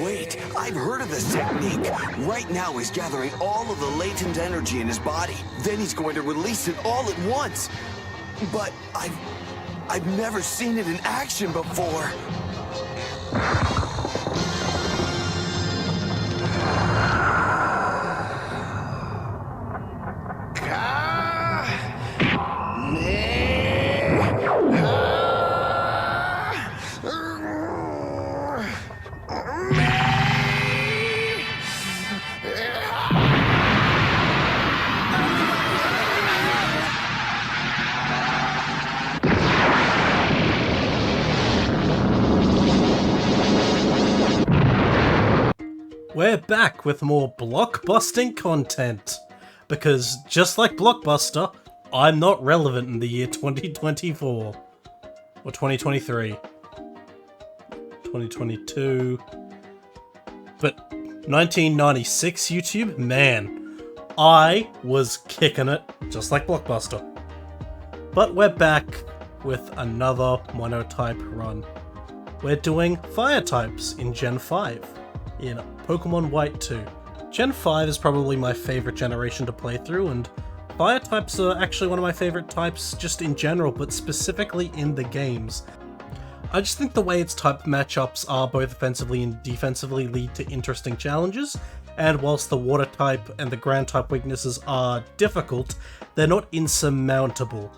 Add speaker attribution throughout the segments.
Speaker 1: Wait, I've heard of this technique. Right now he's gathering all of the latent energy in his body. Then he's going to release it all at once. But I've never seen it in action before.
Speaker 2: We're back with more blockbusting content, because just like Blockbuster, I'm not relevant in the year 2024, or 2023, 2022, but 1996 YouTube, man, I was kicking it, just like Blockbuster. But we're back with another monotype run. We're doing fire types in Gen 5. In Pokemon White 2. Gen 5 is probably my favourite generation to play through, and fire types are actually one of my favourite types just in general, but specifically in the games. I just think the way its type matchups are both offensively and defensively lead to interesting challenges, and whilst the water type and the ground type weaknesses are difficult, they're not insurmountable.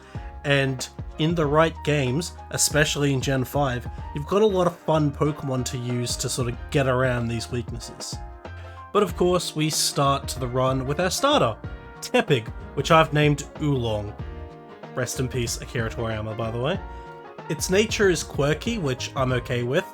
Speaker 2: And in the right games, especially in Gen 5, you've got a lot of fun Pokemon to use to sort of get around these weaknesses. But of course, we start the run with our starter, Tepig, which I've named Oolong. Rest in peace, Akira Toriyama, by the way. Its nature is quirky, which I'm okay with.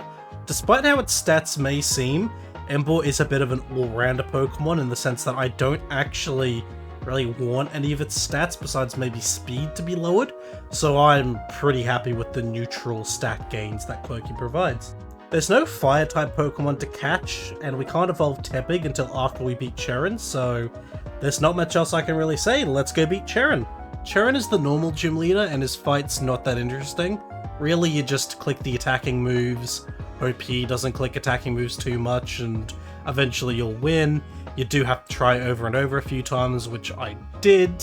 Speaker 2: Despite how its stats may seem, Emboar is a bit of an all-rounder Pokemon in the sense that I don't actually really want any of its stats besides maybe speed to be lowered, so I'm pretty happy with the neutral stat gains that Quirky provides. There's no fire-type Pokemon to catch, and we can't evolve Tepig until after we beat Cheren, so there's not much else I can really say. Let's go beat Cheren. Cheren is the normal gym leader, and his fight's not that interesting. Really, you just click the attacking moves, hope he doesn't click attacking moves too much, and eventually you'll win. You do have to try over and over a few times, which I did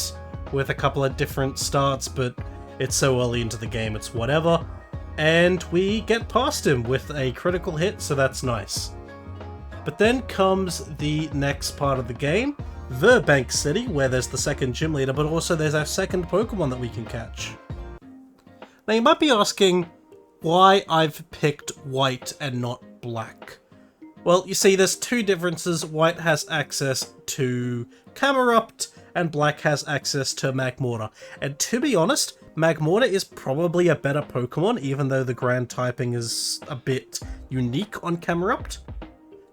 Speaker 2: with a couple of different starts, but it's so early into the game, it's whatever. And we get past him with a critical hit, so that's nice. But then comes the next part of the game, Verbank City, where there's the second gym leader, but also there's our second Pokemon that we can catch. Now you might be asking why I've picked white and not black. Well, you see, there's two differences. White has access to Camerupt, and Black has access to Magmortar. And to be honest, Magmortar is probably a better Pokemon, even though the ground typing is a bit unique on Camerupt.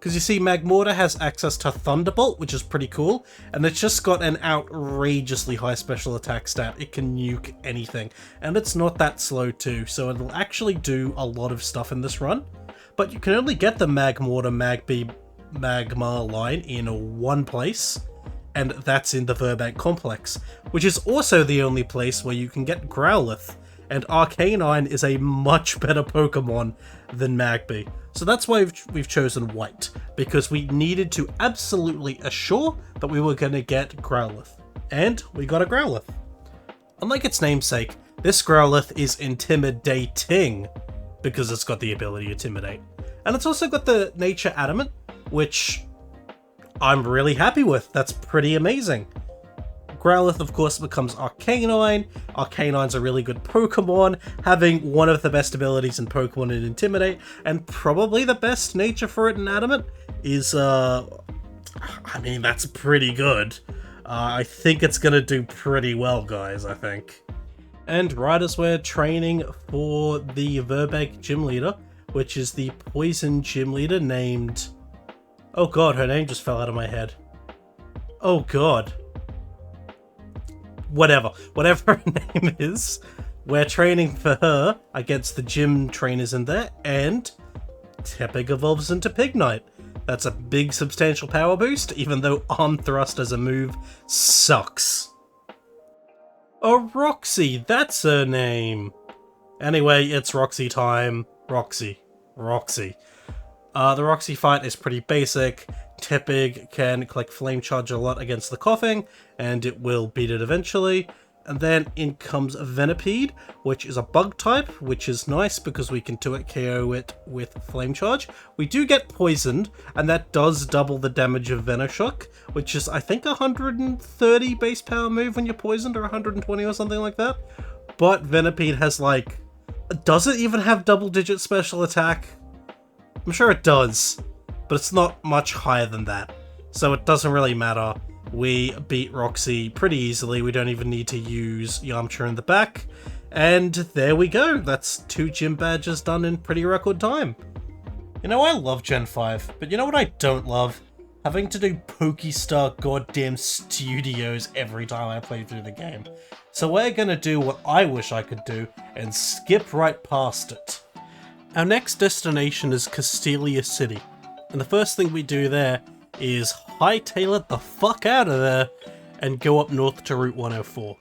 Speaker 2: Because you see, Magmortar has access to Thunderbolt, which is pretty cool, and it's just got an outrageously high special attack stat. It can nuke anything, and it's not that slow too, so it'll actually do a lot of stuff in this run. But you can only get the Magmortar Magma line in one place, and that's in the Verbank Complex, which is also the only place where you can get Growlithe, and Arcanine is a much better Pokemon than Magby. So that's why we've chosen white, because we needed to absolutely assure that we were going to get Growlithe. And we got a Growlithe. Unlike its namesake, this Growlithe is intimidating, because it's got the ability to Intimidate. And it's also got the Nature Adamant, which I'm really happy with. That's pretty amazing. Growlithe, of course, becomes Arcanine. Arcanine's a really good Pokemon, having one of the best abilities in Pokemon in Intimidate, and probably the best nature for it in Adamant is, I mean, that's pretty good. I think it's gonna do pretty well, guys, I think. And right as we're training for the Verbank gym leader, which is the poison gym leader named... Oh god, her name just fell out of my head. Oh god. Whatever her name is, we're training for her against the gym trainers in there, and Tepig evolves into Pignite. That's a big substantial power boost, even though Arm Thrust as a move sucks. Oh, Roxy, that's her name. Anyway, it's Roxy time. Roxy. The Roxy fight is pretty basic. Tepig can click Flame Charge a lot against the Coughing, and it will beat it eventually. And then in comes Venipede, which is a bug type, which is nice because we can 2-hit KO it with Flame Charge. We do get poisoned, and that does double the damage of Venoshock, which is, I think, 130 base power move when you're poisoned, or 120 or something like that. But Venipede has, like... Does it even have double-digit special attack? I'm sure it does, but it's not much higher than that, so it doesn't really matter. We beat Roxy pretty easily. We don't even need to use Yamcha in the back. And there we go. That's 2 gym badges done in pretty record time. You know, I love Gen 5, but you know what I don't love? Having to do Pokestar goddamn studios every time I play through the game. So we're gonna do what I wish I could do and skip right past it. Our next destination is Castelia City. And the first thing we do there is hightail it the fuck out of there and go up north to Route 104.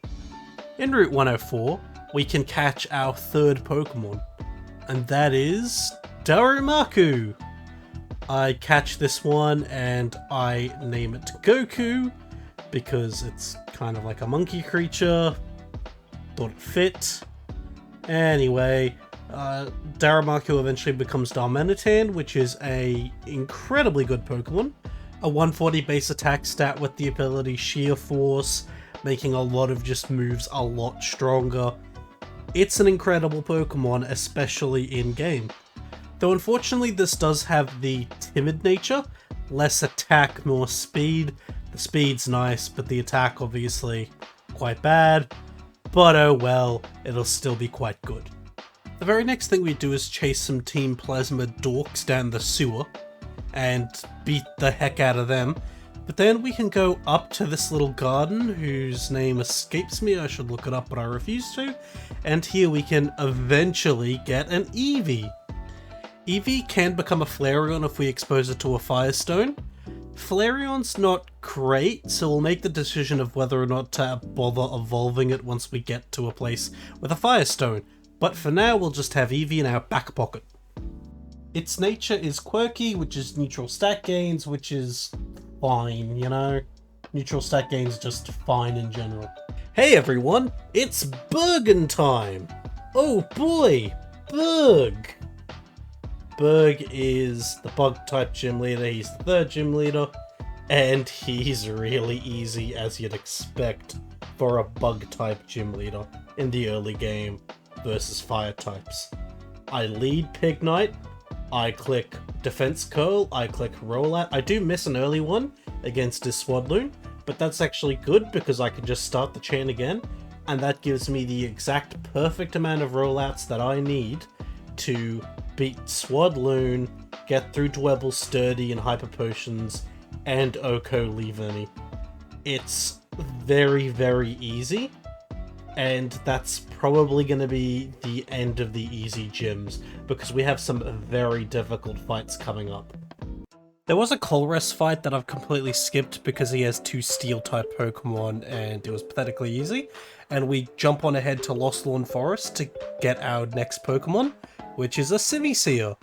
Speaker 2: In Route 104, we can catch our 3rd Pokemon, and that is Darumaka. I catch this one and I name it Goku because it's kind of like a monkey creature. Thought it fit. Anyway, Darumaka eventually becomes Darmanitan, which is a incredibly good Pokemon. A 140 base attack stat with the ability Sheer Force, making a lot of just moves a lot stronger. It's an incredible Pokemon, especially in-game. Though unfortunately this does have the timid nature, less attack, more speed. The speed's nice, but the attack obviously quite bad. But oh well, it'll still be quite good. The very next thing we do is chase some Team Plasma dorks down the sewer and beat the heck out of them. But then we can go up to this little garden whose name escapes me. I should look it up, but I refuse to. And here we can eventually get an Eevee. Eevee can become a Flareon if we expose it to a Firestone. Flareon's not great, so we'll make the decision of whether or not to bother evolving it once we get to a place with a Firestone. But for now, we'll just have Eevee in our back pocket. Its nature is quirky, which is neutral stat gains, which is fine, you know? Neutral stat gains just fine in general. Hey everyone, it's Bergen time! Oh boy, Berg! Berg is the bug-type gym leader, he's the 3rd gym leader, and he's really easy as you'd expect for a bug-type gym leader in the early game versus fire types. I lead Pignite, I click Defense Curl, I click Rollout. I do miss an early one against his Swadloon, but that's actually good because I can just start the chain again, and that gives me the exact perfect amount of rollouts that I need to beat Swadloon, get through Dwebble, Sturdy, and Hyper Potions, and Oko Leaveney. It's very, very easy, and that's probably going to be the end of the easy gyms, because we have some very difficult fights coming up. There was a Colress fight that I've completely skipped because he has 2 Steel-type Pokemon and it was pathetically easy, and we jump on ahead to Lostlorn Forest to get our next Pokemon, which is a Simisear.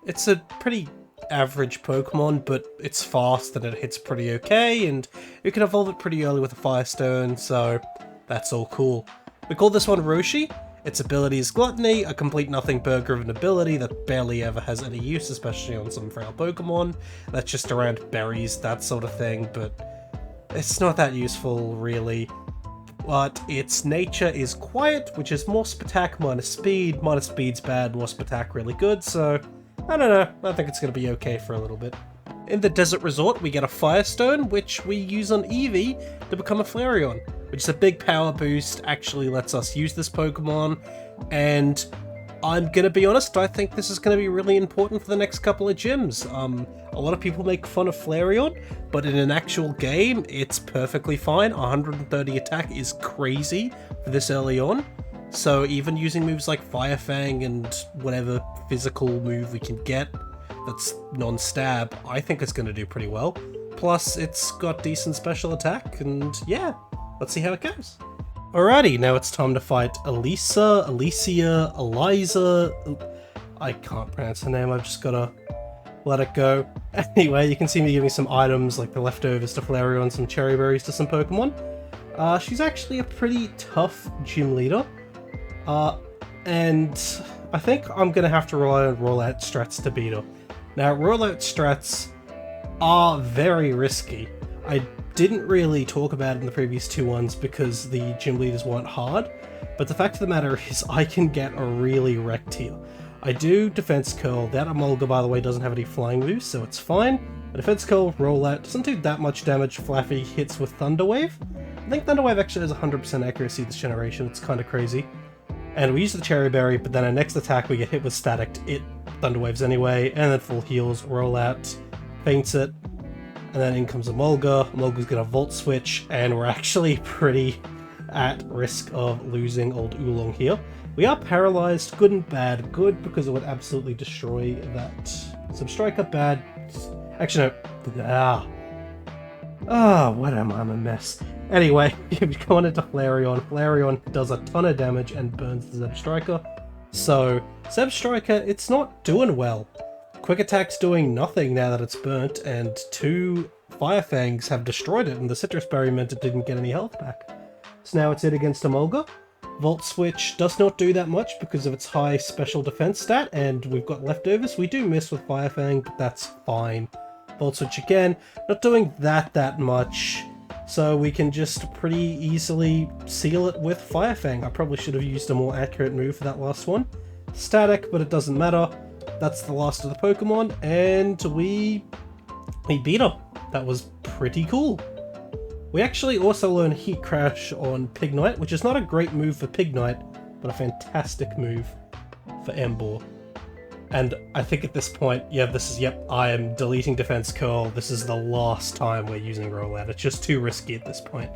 Speaker 2: It's a pretty average Pokemon, but it's fast and it hits pretty okay, and you can evolve it pretty early with a Firestone, so that's all cool. We call this one Roshi. Its ability is Gluttony, a complete nothing burger of an ability that barely ever has any use, especially on some frail Pokemon. That's just around berries, that sort of thing, but it's not that useful, really. But its nature is Quiet, which is more Spatak minus Speed. Minus Speed's bad, more Spatak really good, so I don't know, I think it's going to be okay for a little bit. In the Desert Resort, we get a Firestone, which we use on Eevee to become a Flareon, which is a big power boost, actually lets us use this Pokemon, and I'm gonna be honest, I think this is gonna be really important for the next couple of gyms. A lot of people make fun of Flareon, but in an actual game, it's perfectly fine. 130 attack is crazy for this early on, so even using moves like Fire Fang and whatever physical move we can get that's non-stab, I think it's gonna do pretty well. Plus, it's got decent special attack, and yeah, let's see how it goes. Alrighty, now it's time to fight Alicia, Eliza, I can't pronounce her name, I've just gotta let it go. Anyway, you can see me giving some items like the leftovers to Flareon, some cherry berries to some Pokemon. She's actually a pretty tough gym leader. And I think I'm going to have to rely on rollout strats to beat her. Now, rollout strats are very risky. I didn't really talk about it in the previous two ones because the gym leaders weren't hard, but the fact of the matter is I can get really wrecked here. I do Defense Curl. That Emolga, by the way, doesn't have any flying moves, so it's fine. A Defense Curl, rollout, doesn't do that much damage. Flaffy hits with Thunder Wave. I think Thunder Wave actually has 100% accuracy this generation, it's kind of crazy. And we use the Cherry Berry, but then our next attack we get hit with Static, it Thunder Waves anyway, and then full heals, rollout, faints it, and then in comes Emolga. Emolga's gonna Volt Switch, and we're actually pretty at risk of losing old Oolong here. We are paralyzed, good and bad. Good because it would absolutely destroy that Substriker. Bad. Actually, no. What am I? I'm a mess. Anyway, if you go on into Flareon, Flareon does a ton of damage and burns the Zebstriker. So, Zebstriker, it's not doing well. Quick Attack's doing nothing now that it's burnt, and two Fire Fangs have destroyed it, and the Citrus Berry meant it didn't get any health back. So now it's it against Emolga. Volt Switch does not do that much because of its high special defense stat, and we've got leftovers. We do miss with Fire Fang, but that's fine. Volt Switch again, not doing that much, so we can just pretty easily seal it with Fire Fang. I probably should have used a more accurate move for that last one. Static, but it doesn't matter. That's the last of the Pokemon, and we beat her. That was pretty cool. We actually also learn Heat Crash on Pignite, which is not a great move for Pignite, but a fantastic move for Emboar. And I think at this point, I am deleting Defense Curl. This is the last time we're using Rollout. It's just too risky at this point.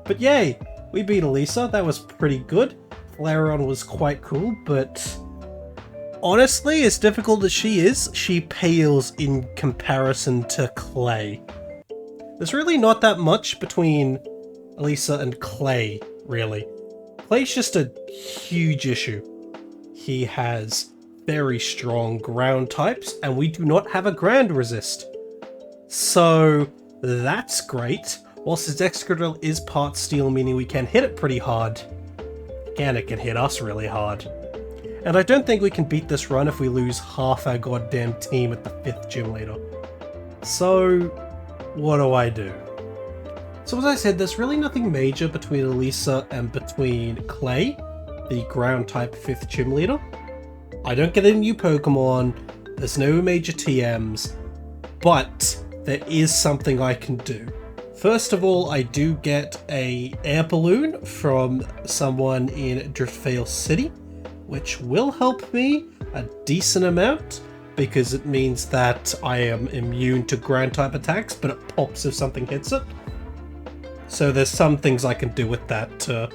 Speaker 2: But yay! We beat Elisa. That was pretty good. Flareon was quite cool, but honestly, as difficult as she is, she pales in comparison to Clay. There's really not that much between Elisa and Clay, really. Clay's just a huge issue. He has very strong ground types, and we do not have a ground resist. So that's great. Whilst his Excadrill is part steel, meaning we can hit it pretty hard, again, it can hit us really hard. And I don't think we can beat this run if we lose half our goddamn team at the 5th gym leader. So what do? So as I said, there's really nothing major between Elisa and between Clay, the ground type 5th gym leader. I don't get any new Pokemon, there's no major TMs, but there is something I can do. First of all, I do get a air balloon from someone in Driftveil City, which will help me a decent amount, because it means that I am immune to ground type attacks, but it pops if something hits it. So there's some things I can do with that to,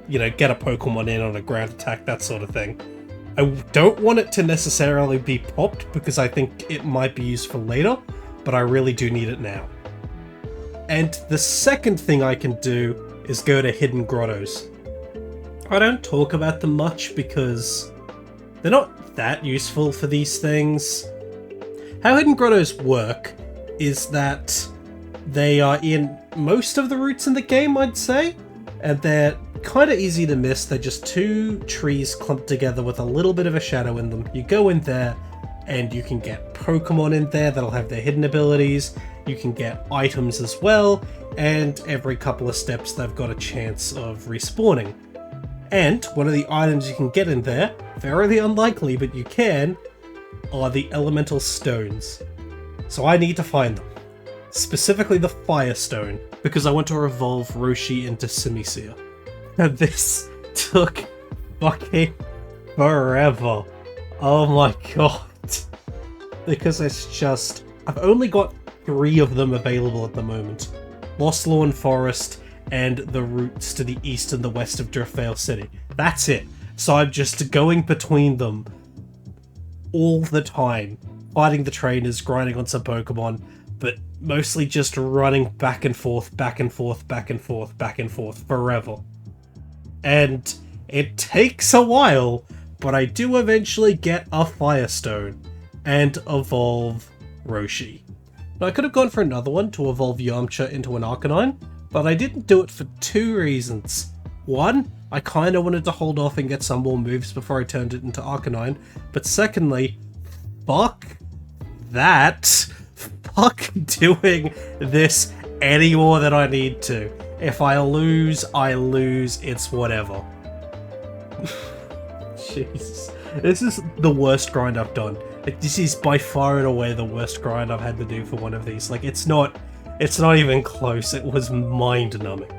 Speaker 2: get a Pokemon in on a ground attack, that sort of thing. I don't want it to necessarily be popped because I think it might be used for later, but I really do need it now. And the second thing I can do is go to Hidden Grottos. I don't talk about them much because they're not that useful for these things. How Hidden Grottos work is that they are in most of the routes in the game, I'd say, and they're kind of easy to miss. They're just two trees clumped together with a little bit of a shadow in them. You go in there and you can get Pokemon in there that'll have their hidden abilities. You can get items as well, and every couple of steps they've got a chance of respawning. And one of the items you can get in there, very unlikely but you can, are the elemental stones. So I need to find them. Specifically the Fire Stone, because I want to evolve Roshi into Simisear. And this took fucking forever. Oh my god. Because I've only got 3 of them available at the moment. Lost Lawn Forest and the routes to the east and the west of Driftveil City. That's it. So I'm just going between them all the time. Fighting the trainers, grinding on some Pokemon, but mostly just running back and forth, back and forth, back and forth, back and forth forever. And it takes a while, but I do eventually get a Firestone and evolve Roshi. Now I could have gone for another one to evolve Yamcha into an Arcanine, but I didn't do it for two reasons. One, I kinda wanted to hold off and get some more moves before I turned it into Arcanine, but secondly, fuck that. Fuck doing this any more than I need to. If I lose, I lose, it's whatever. Jesus. This is the worst grind I've done. Like, this is by far and away the worst grind I've had to do for one of these. Like, it's not even close. It was mind-numbing.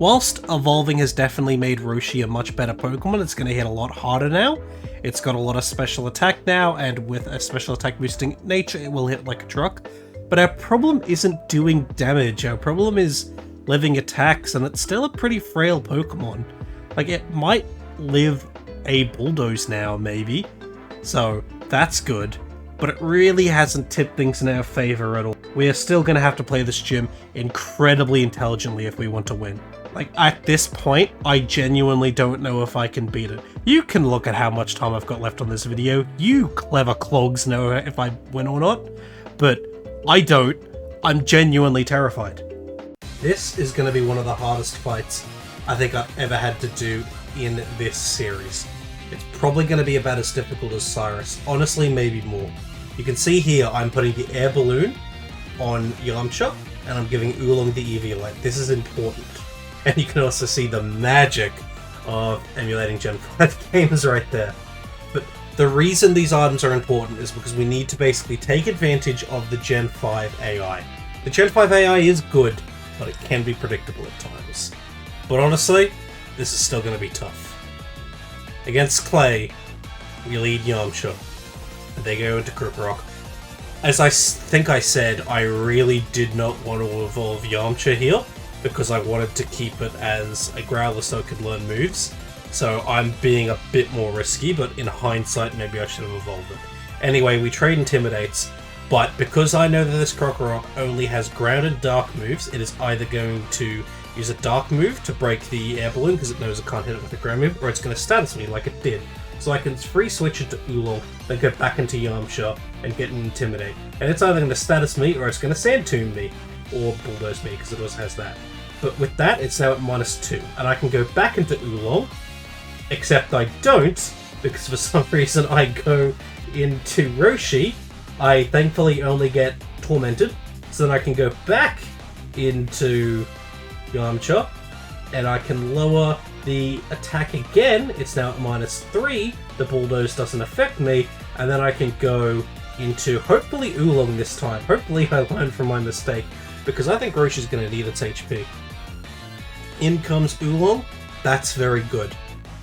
Speaker 2: Whilst evolving has definitely made Roshi a much better Pokemon, it's going to hit a lot harder now. It's got a lot of special attack now, and with a special attack boosting nature, it will hit like a truck. But our problem isn't doing damage. Our problem is living attacks, and it's still a pretty frail Pokemon. Like, it might live a Bulldoze now, maybe. So, that's good. But it really hasn't tipped things in our favor at all. We are still going to have to play this gym incredibly intelligently if we want to win. Like, at this point, I genuinely don't know if I can beat it. You can look at how much time I've got left on this video. You clever clogs know if I win or not. But I don't. I'm genuinely terrified. This is going to be one of the hardest fights I think I've ever had to do in this series. It's probably going to be about as difficult as Cyrus. Honestly, maybe more. You can see here I'm putting the air balloon on Yamcha, and I'm giving Oolong the EV light. This is important. And you can also see the magic of emulating Gen 5 games right there. But the reason these items are important is because we need to basically take advantage of the Gen 5 AI. The Gen 5 AI is good, but it can be predictable at times. But honestly, this is still going to be tough. Against Clay, we lead Yamcha, and they go into Kakarot. As I think I said, I really did not want to evolve Yamcha here, because I wanted to keep it as a Growler so it could learn moves. So I'm being a bit more risky, but in hindsight, maybe I should have evolved it. Anyway, we trade Intimidates, but because I know that this Kakarot only has ground and dark moves, it is either going to use a dark move to break the air balloon because it knows it can't hit it with a ground move, or it's going to status me like it did. So I can free switch it to Oolong, then go back into Yamcha and get an Intimidate. And it's either going to status me, or it's going to Sand Tomb me, or Bulldoze me, because it also has that. But with that, it's now at -2, and I can go back into Oolong, except I don't, because for some reason I go into Roshi. I thankfully only get Tormented, so then I can go back into Yamcha, and I can lower the attack again. It's now at -3, the Bulldoze doesn't affect me, and then I can go into hopefully Oolong this time. Hopefully I learned from my mistake, because I think Roshi's going to need its HP. In comes Oolong. That's very good.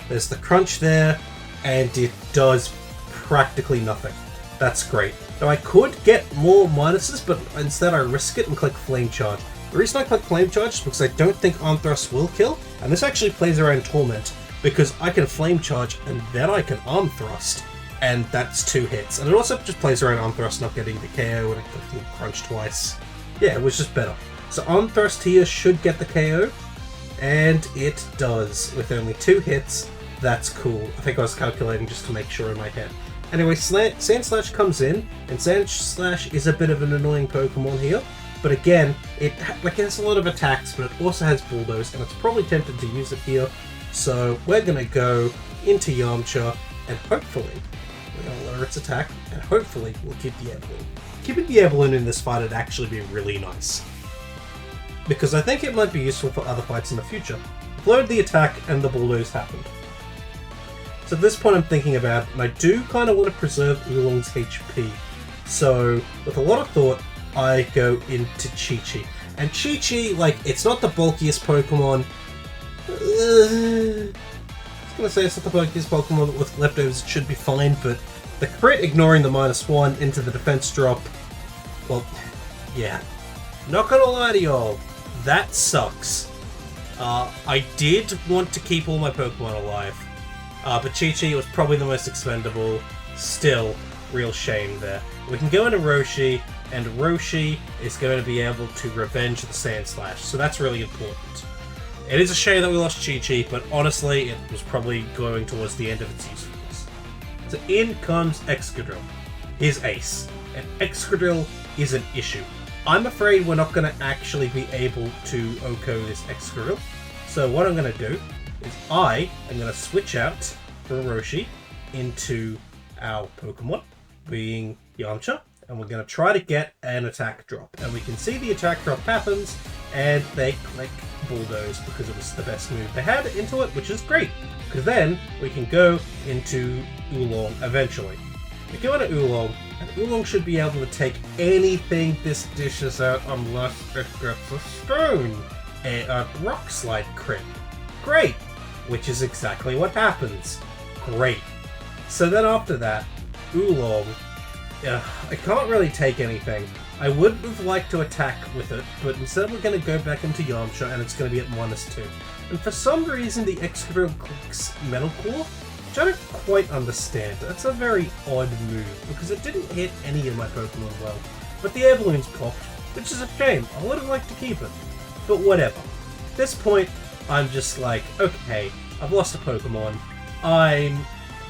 Speaker 2: There's the crunch there, and it does practically nothing. That's great. Now I could get more minuses, but instead I risk it and click Flame Charge. The reason I click Flame Charge is because I don't think Arm Thrust will kill, and this actually plays around Torment, because I can Flame Charge and then I can Arm Thrust, and that's 2 hits. And it also just plays around Arm Thrust not getting the KO and clicking Crunch twice. Yeah, it was just better. So Arm Thrust here should get the KO, and it does, with only 2 hits. That's cool. I think I was calculating just to make sure in my head. Anyway, Sand Slash comes in, and Sand Slash is a bit of an annoying Pokemon here, but again, it has a lot of attacks, but it also has Bulldoze, and it's probably tempted to use it here, so we're gonna go into Yamcha, and hopefully, we're gonna lower its attack, and hopefully we'll keep the Air Balloon. Keeping the Air Balloon in this fight would actually be really nice, because I think it might be useful for other fights in the future. Load the attack, and the Bulldoze happened. So at this point I'm thinking about it, and I do kind of want to preserve Oolong's HP. So, with a lot of thought, I go into Chi-Chi. And Chi-Chi, like, it's not the bulkiest Pokemon. I was gonna say it's not the bulkiest Pokemon, but with leftovers it should be fine, but the crit ignoring the -1 into the defense drop, well, yeah. Not gonna lie to y'all, that sucks. I did want to keep all my Pokemon alive. But Chi-Chi was probably the most expendable. Still, real shame there. We can go into Roshi, and Roshi is going to be able to revenge the Sand Slash, so that's really important. It is a shame that we lost Chi-Chi, but honestly, it was probably going towards the end of its usefulness. So in comes Excadrill, his ace. and Excadrill is an issue. I'm afraid we're not going to actually be able to OHKO this Excadrill. So what I'm going to do is I am going to switch out for Roshi into our Pokemon, being Yamcha, and we're going to try to get an attack drop. And we can see the attack drop happens, and they click Bulldoze because it was the best move they had into it, which is great, because then we can go into Oolong eventually. We go into Oolong, and Oolong should be able to take anything this dishes out unless it gets a stone. A rock slide crit. Great! Which is exactly what happens. Great. So then after that, Oolong, I can't really take anything. I would have liked to attack with it, but instead we're going to go back into Yamcha and it's going to be at -2. And for some reason the Excadrill clicks Metal Claw, which I don't quite understand. That's a very odd move, because it didn't hit any of my Pokemon well. But the air balloons popped, which is a shame. I would have liked to keep it. But whatever. At this point, I'm just like, okay, I've lost a Pokemon.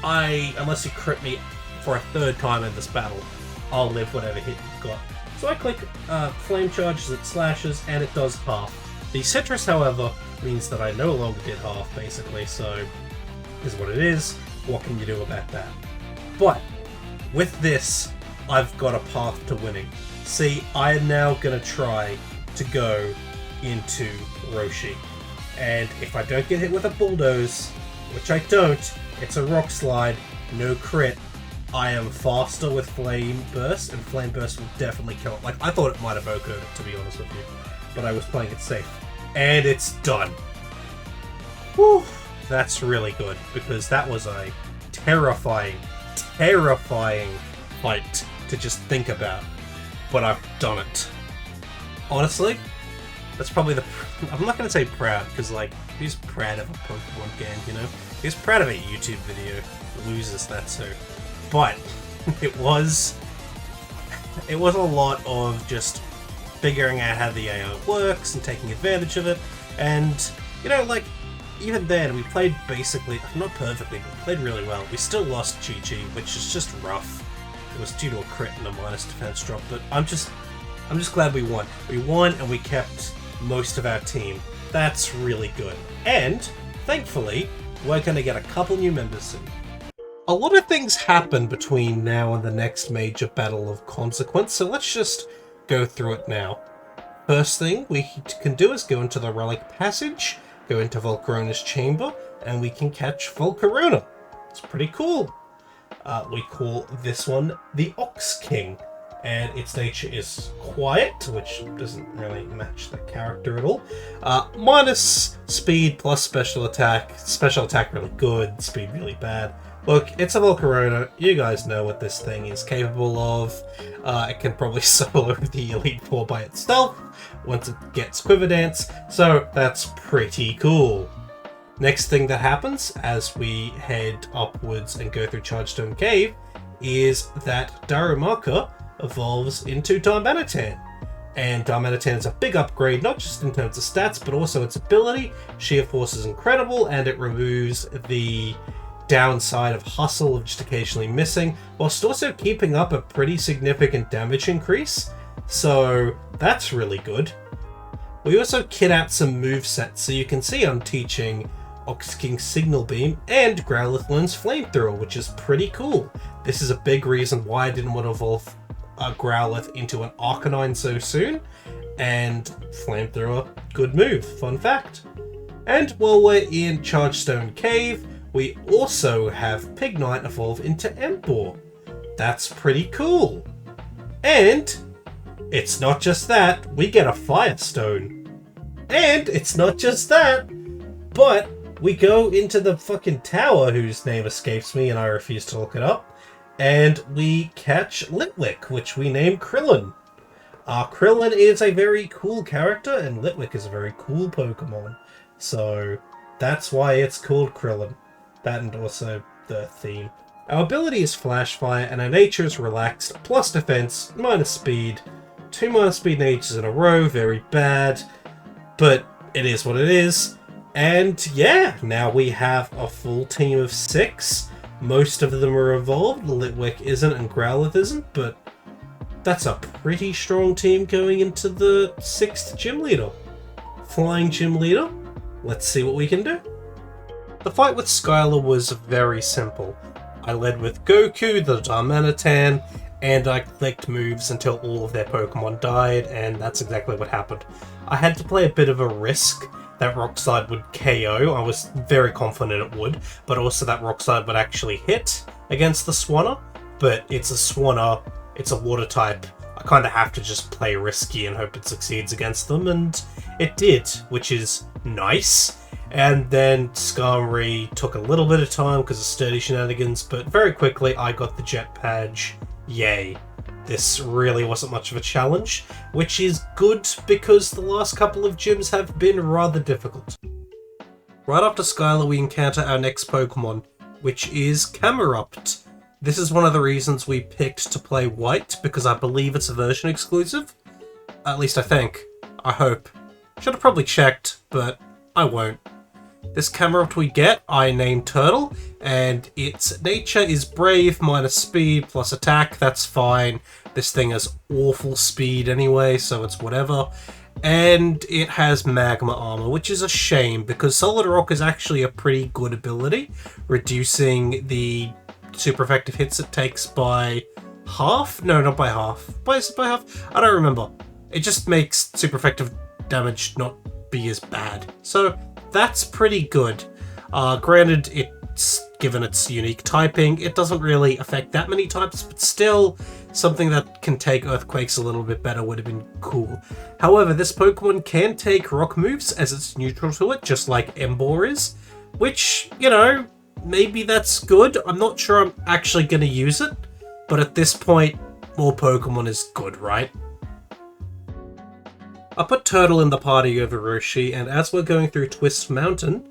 Speaker 2: Unless you crit me for a third time in this battle, I'll live whatever hit you've got. So I click Flame Charge as it slashes, and it does half. The Citrus, however, means that I no longer did half, basically, so is what it is. What can you do about that? But with this, I've got a path to winning. See, I am now going to try to go into Roshi. And if I don't get hit with a Bulldoze, which I don't, it's a Rock Slide, no crit, I am faster with Flame Burst, and Flame Burst will definitely kill it. Like, I thought it might have OHKO'd it, to be honest with you, but I was playing it safe. And it's done. Whew, that's really good, because that was a terrifying fight to just think about. But I've done it. Honestly, that's probably the... I'm not going to say proud, because, like, who's proud of a Pokemon game, you know? Who's proud of a YouTube video? Loses that too. But it was a lot of just figuring out how the AI works and taking advantage of it. And, you know, like, even then, we played basically, not perfectly, but we played really well. We still lost Chi-Chi, which is just rough. It was due to a crit and a minus defense drop, but I'm just glad we won. We won and we kept most of our team. That's really good. And, thankfully, we're going to get a couple new members soon. A lot of things happen between now and the next major battle of consequence, so let's just go through it now. First thing we can do is go into the Relic Passage, go into Volcarona's chamber, and we can catch Volcarona. It's pretty cool. We call this one the Ox King, and its nature is quiet, which doesn't really match the character at all. Minus speed plus special attack. Special attack really good, speed really bad. Look, it's a Volcarona. You guys know what this thing is capable of. It can probably solo the Elite Four by itself once it gets Quiver Dance, so that's pretty cool. Next thing that happens as we head upwards and go through Chargestone Cave is that Darumaka evolves into Darmanitan. And Darmanitan is a big upgrade, not just in terms of stats, but also its ability. Sheer Force is incredible, and it removes the downside of Hustle of just occasionally missing, whilst also keeping up a pretty significant damage increase. So that's really good. We also kit out some movesets, so you can see I'm teaching Ox King Signal Beam and Growlithe learns Flamethrower, which is pretty cool. This is a big reason why I didn't want to evolve Growlithe into an Arcanine so soon, and Flamethrower, good move, fun fact. And while we're in Chargestone Cave, we also have Pignite evolve into Empour. That's pretty cool. And it's not just that, we get a Firestone. And it's not just that, but we go into the fucking tower whose name escapes me and I refuse to look it up, and we catch Litwick, which we name Krillin. Krillin is a very cool character, and Litwick is a very cool Pokemon. So that's why it's called Krillin. That and also the theme. Our ability is Flash Fire, and our nature is Relaxed, plus defense, minus speed. 2 minus speed natures in a row, very bad, but it is what it is. And yeah, now we have a full team of 6. Most of them are evolved. Litwick isn't and Growlithe isn't, but That's a pretty strong team going into the 6th gym leader. Flying gym leader, let's see what we can do. The fight with Skylar was very simple. I led with Goku, the Darmanitan, and I clicked moves until all of their Pokemon died, and that's exactly what happened. I had to play a bit of a risk that Rock Slide would KO. I was very confident it would, but also that Rock Slide would actually hit against the Swanna. But it's a Swanna, it's a water type. I kind of have to just play risky and hope it succeeds against them, and it did, which is nice. And then Skarmory took a little bit of time because of sturdy shenanigans, but very quickly I got the Jet Badge. Yay. This really wasn't much of a challenge, which is good because the last couple of gyms have been rather difficult. Right after Skylar we encounter our next Pokemon, which is Camerupt. This is one of the reasons we picked to play White, because I believe it's a version exclusive. At least I think. I hope. Should have probably checked, but I won't. This Camerupt we get, I named Turtle, and its nature is Brave minus Speed plus Attack. That's fine. This thing has awful speed anyway, so it's whatever. And it has Magma Armor, which is a shame, because Solid Rock is actually a pretty good ability, reducing the super effective hits it takes by half? No, not by half. Is it by half? I don't remember. It just makes super effective damage not be as bad. So that's pretty good. Granted, it's given its unique typing, it doesn't really affect that many types, but still, something that can take Earthquakes a little bit better would have been cool. However, this Pokemon can take rock moves as it's neutral to it, just like Emboar is, which, you know, maybe that's good. I'm not sure I'm actually going to use it, but at this point, more Pokemon is good, right? I put Turtle in the party over Roshi, and as we're going through Twist Mountain,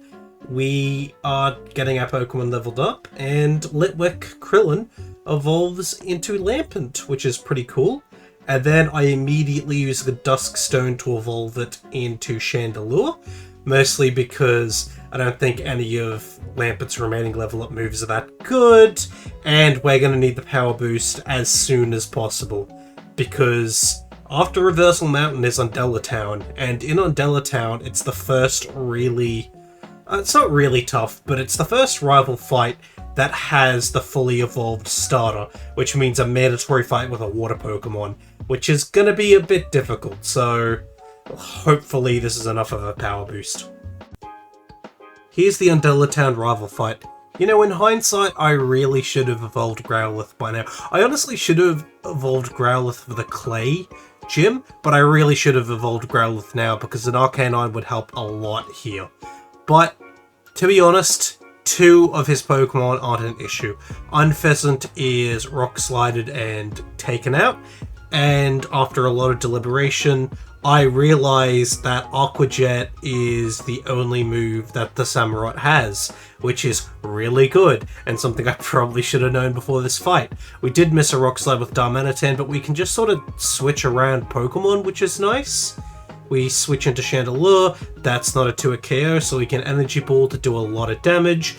Speaker 2: we are getting our Pokemon leveled up, and Litwick Krillin evolves into Lampent, which is pretty cool. And then I immediately use the Dusk Stone to evolve it into Chandelure, mostly because I don't think any of Lampent's remaining level up moves are that good, and we're going to need the power boost as soon as possible, because after Reversal Mountain is Undella Town, and in Undella Town it's the first really... it's not really tough, but it's the first rival fight that has the fully evolved starter, which means a mandatory fight with a water Pokemon, which is going to be a bit difficult, so hopefully this is enough of a power boost. Here's the Undella Town rival fight. You know, in hindsight, I really should have evolved Growlithe by now. I honestly should have evolved Growlithe for the Clay gym, but I really should have evolved Growlithe now because an Arcanine would help a lot here. But, to be honest, 2 of his Pokemon aren't an issue. Unpheasant is Rock Slided and taken out, and after a lot of deliberation, I realized that Aqua Jet is the only move that the Samurott has, which is really good, and something I probably should have known before this fight. We did miss a Rock Slide with Darmanitan, but we can just sort of switch around Pokemon, which is nice. We switch into Chandelure, that's not a 2-hit KO, so we can Energy Ball to do a lot of damage.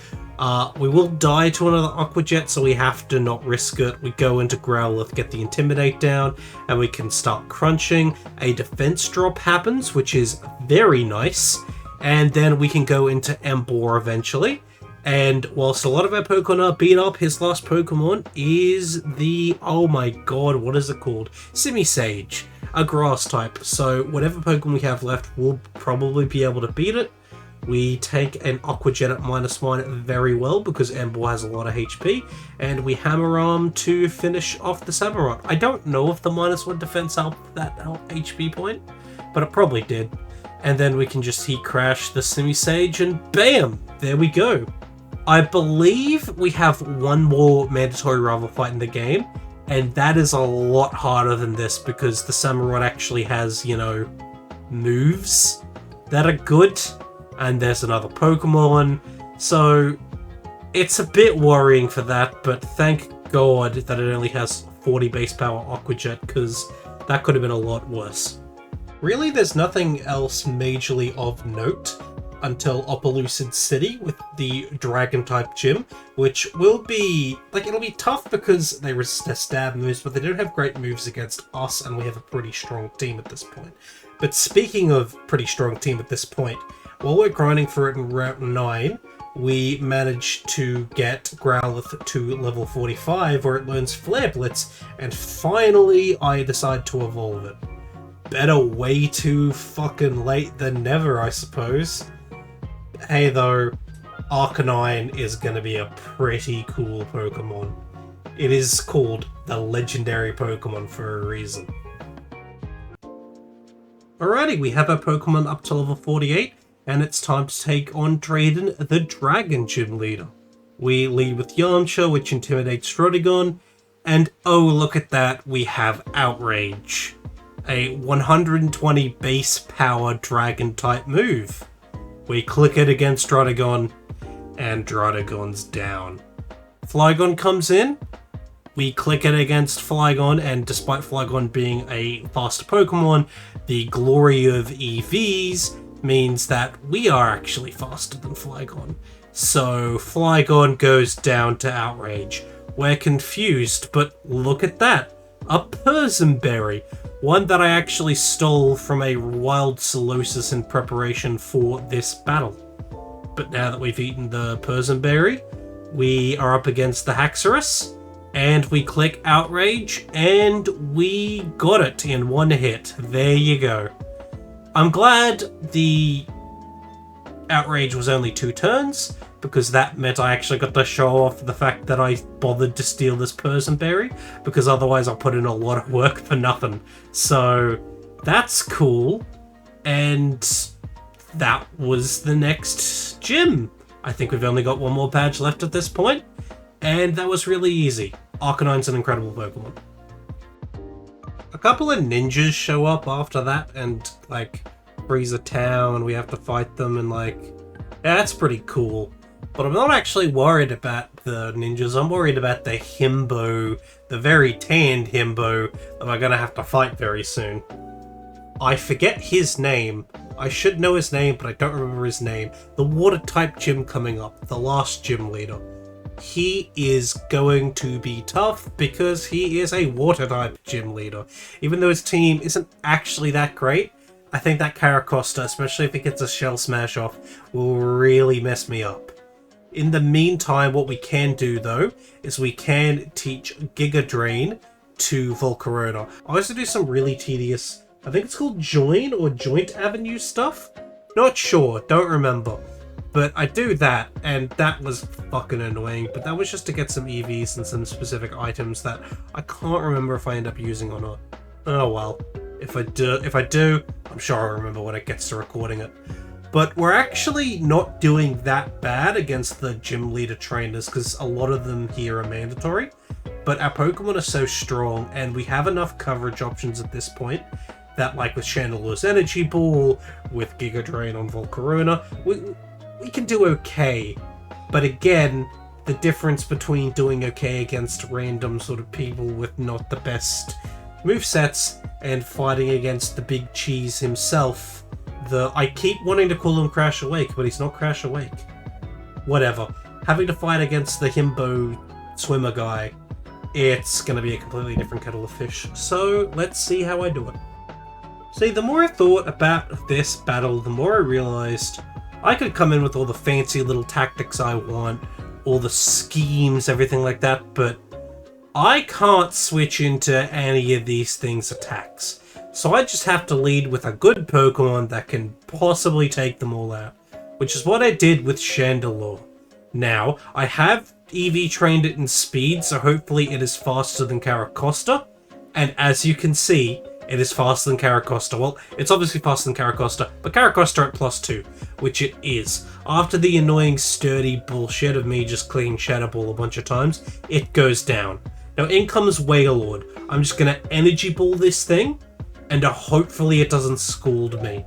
Speaker 2: We will die to another Aqua Jet, so we have to not risk it. We go into Growlithe, get the Intimidate down, and we can start crunching. A defense drop happens, which is very nice, and then we can go into Emboar eventually. And whilst a lot of our Pokemon are beat up, his last Pokemon is the, oh my god, what is it called? Simisage, a grass type. So whatever Pokemon we have left, we'll probably be able to beat it. We take an Aqua Jet at -1 very well because Emboar has a lot of HP, and we Hammer Arm to finish off the Samurott. I don't know if the -1 defense helped that HP point, but it probably did. And then we can just Heat Crash the Simisage, and bam! There we go. I believe we have one more mandatory rival fight in the game, and that is a lot harder than this because the Samurott actually has, you know, moves that are good. And there's another Pokemon, so it's a bit worrying for that, but thank God that it only has 40 base power Aqua Jet, because that could have been a lot worse. Really, there's nothing else majorly of note. until Opelucid City with the Dragon-type gym, which will be, like, it'll be tough because they resist their stab moves, but they don't have great moves against us, and we have a pretty strong team at this point. But speaking of pretty strong team at this point, while we're grinding for it in Route 9, we managed to get Growlithe to level 45, where it learns Flare Blitz, and finally I decide to evolve it. Better way too fucking late than never, I suppose. Hey though, Arcanine is going to be a pretty cool Pokemon. It is called the legendary Pokemon for a reason. Alrighty, we have our Pokemon up to level 48, and it's time to take on Drayden, the Dragon Gym Leader. We lead with Yamcha, which intimidates Rodigon, and oh look at that, we have Outrage. A 120 base power Dragon type move. We click it against Rodigon, and Rodigon's down. Flygon comes in, we click it against Flygon, and despite Flygon being a faster Pokemon, the glory of EVs means that we are actually faster than Flygon. So Flygon goes down to Outrage. We're confused, but look at that. A Persimberry. One that I actually stole from a wild Solosis in preparation for this battle. But now that we've eaten the Persimberry, we are up against the Haxorus, and we click Outrage, and we got it in one hit. There you go. I'm glad the Outrage was only 2 turns, because that meant I actually got to show off the fact that I bothered to steal this Persimberry, because otherwise I'll put in a lot of work for nothing. So that's cool, and that was the next gym. I think we've only got one more badge left at this point, and that was really easy. Arcanine's an incredible Pokemon. A couple of ninjas show up after that and, like, freeze a town, we have to fight them, and, like, yeah, that's pretty cool. But I'm not actually worried about the ninjas, I'm worried about the himbo, the very tanned himbo that we're gonna have to fight very soon. I forget his name. I should know his name, but I don't remember his name. The water-type gym coming up, the last gym leader. He is going to be tough because he is a water-type gym leader. Even though his team isn't actually that great, I think that Caracosta, especially if it gets a Shell Smash off, will really mess me up. In the meantime, what we can do, though, is we can teach Giga Drain to Volcarona. I also do some really tedious, I think it's called Join or Joint Avenue stuff? Not sure, don't remember. But I do that, and that was fucking annoying, but that was just to get some EVs and some specific items that I can't remember if I end up using or not. Oh well. If I do, I'm sure I'll remember when it gets to recording it. But we're actually not doing that bad against the gym leader trainers, because a lot of them here are mandatory. But our Pokemon are so strong, and we have enough coverage options at this point, that like with Chandeler's Energy Ball, with Giga Drain on Volcarona, we can do okay. But again, the difference between doing okay against random sort of people with not the best movesets and fighting against the big cheese himself, I keep wanting to call him Crash Awake, but he's not Crash Awake. Whatever. Having to fight against the himbo swimmer guy, it's going to be a completely different kettle of fish. So let's see how I do it. See, the more I thought about this battle, the more I realized I could come in with all the fancy little tactics I want, all the schemes, everything like that, but I can't switch into any of these things' attacks. So I just have to lead with a good Pokemon that can possibly take them all out, which is what I did with Chandelure. Now, I have EV trained it in speed, so hopefully it is faster than Caracosta, and as you can see, it is faster than Caracosta. Well, it's obviously faster than Caracosta, but Caracosta at +2, which it is. After the annoying sturdy bullshit of me just clicking Shadow Ball a bunch of times, it goes down. Now in comes Wailord. I'm just gonna Energy Ball this thing, and hopefully it doesn't scald me.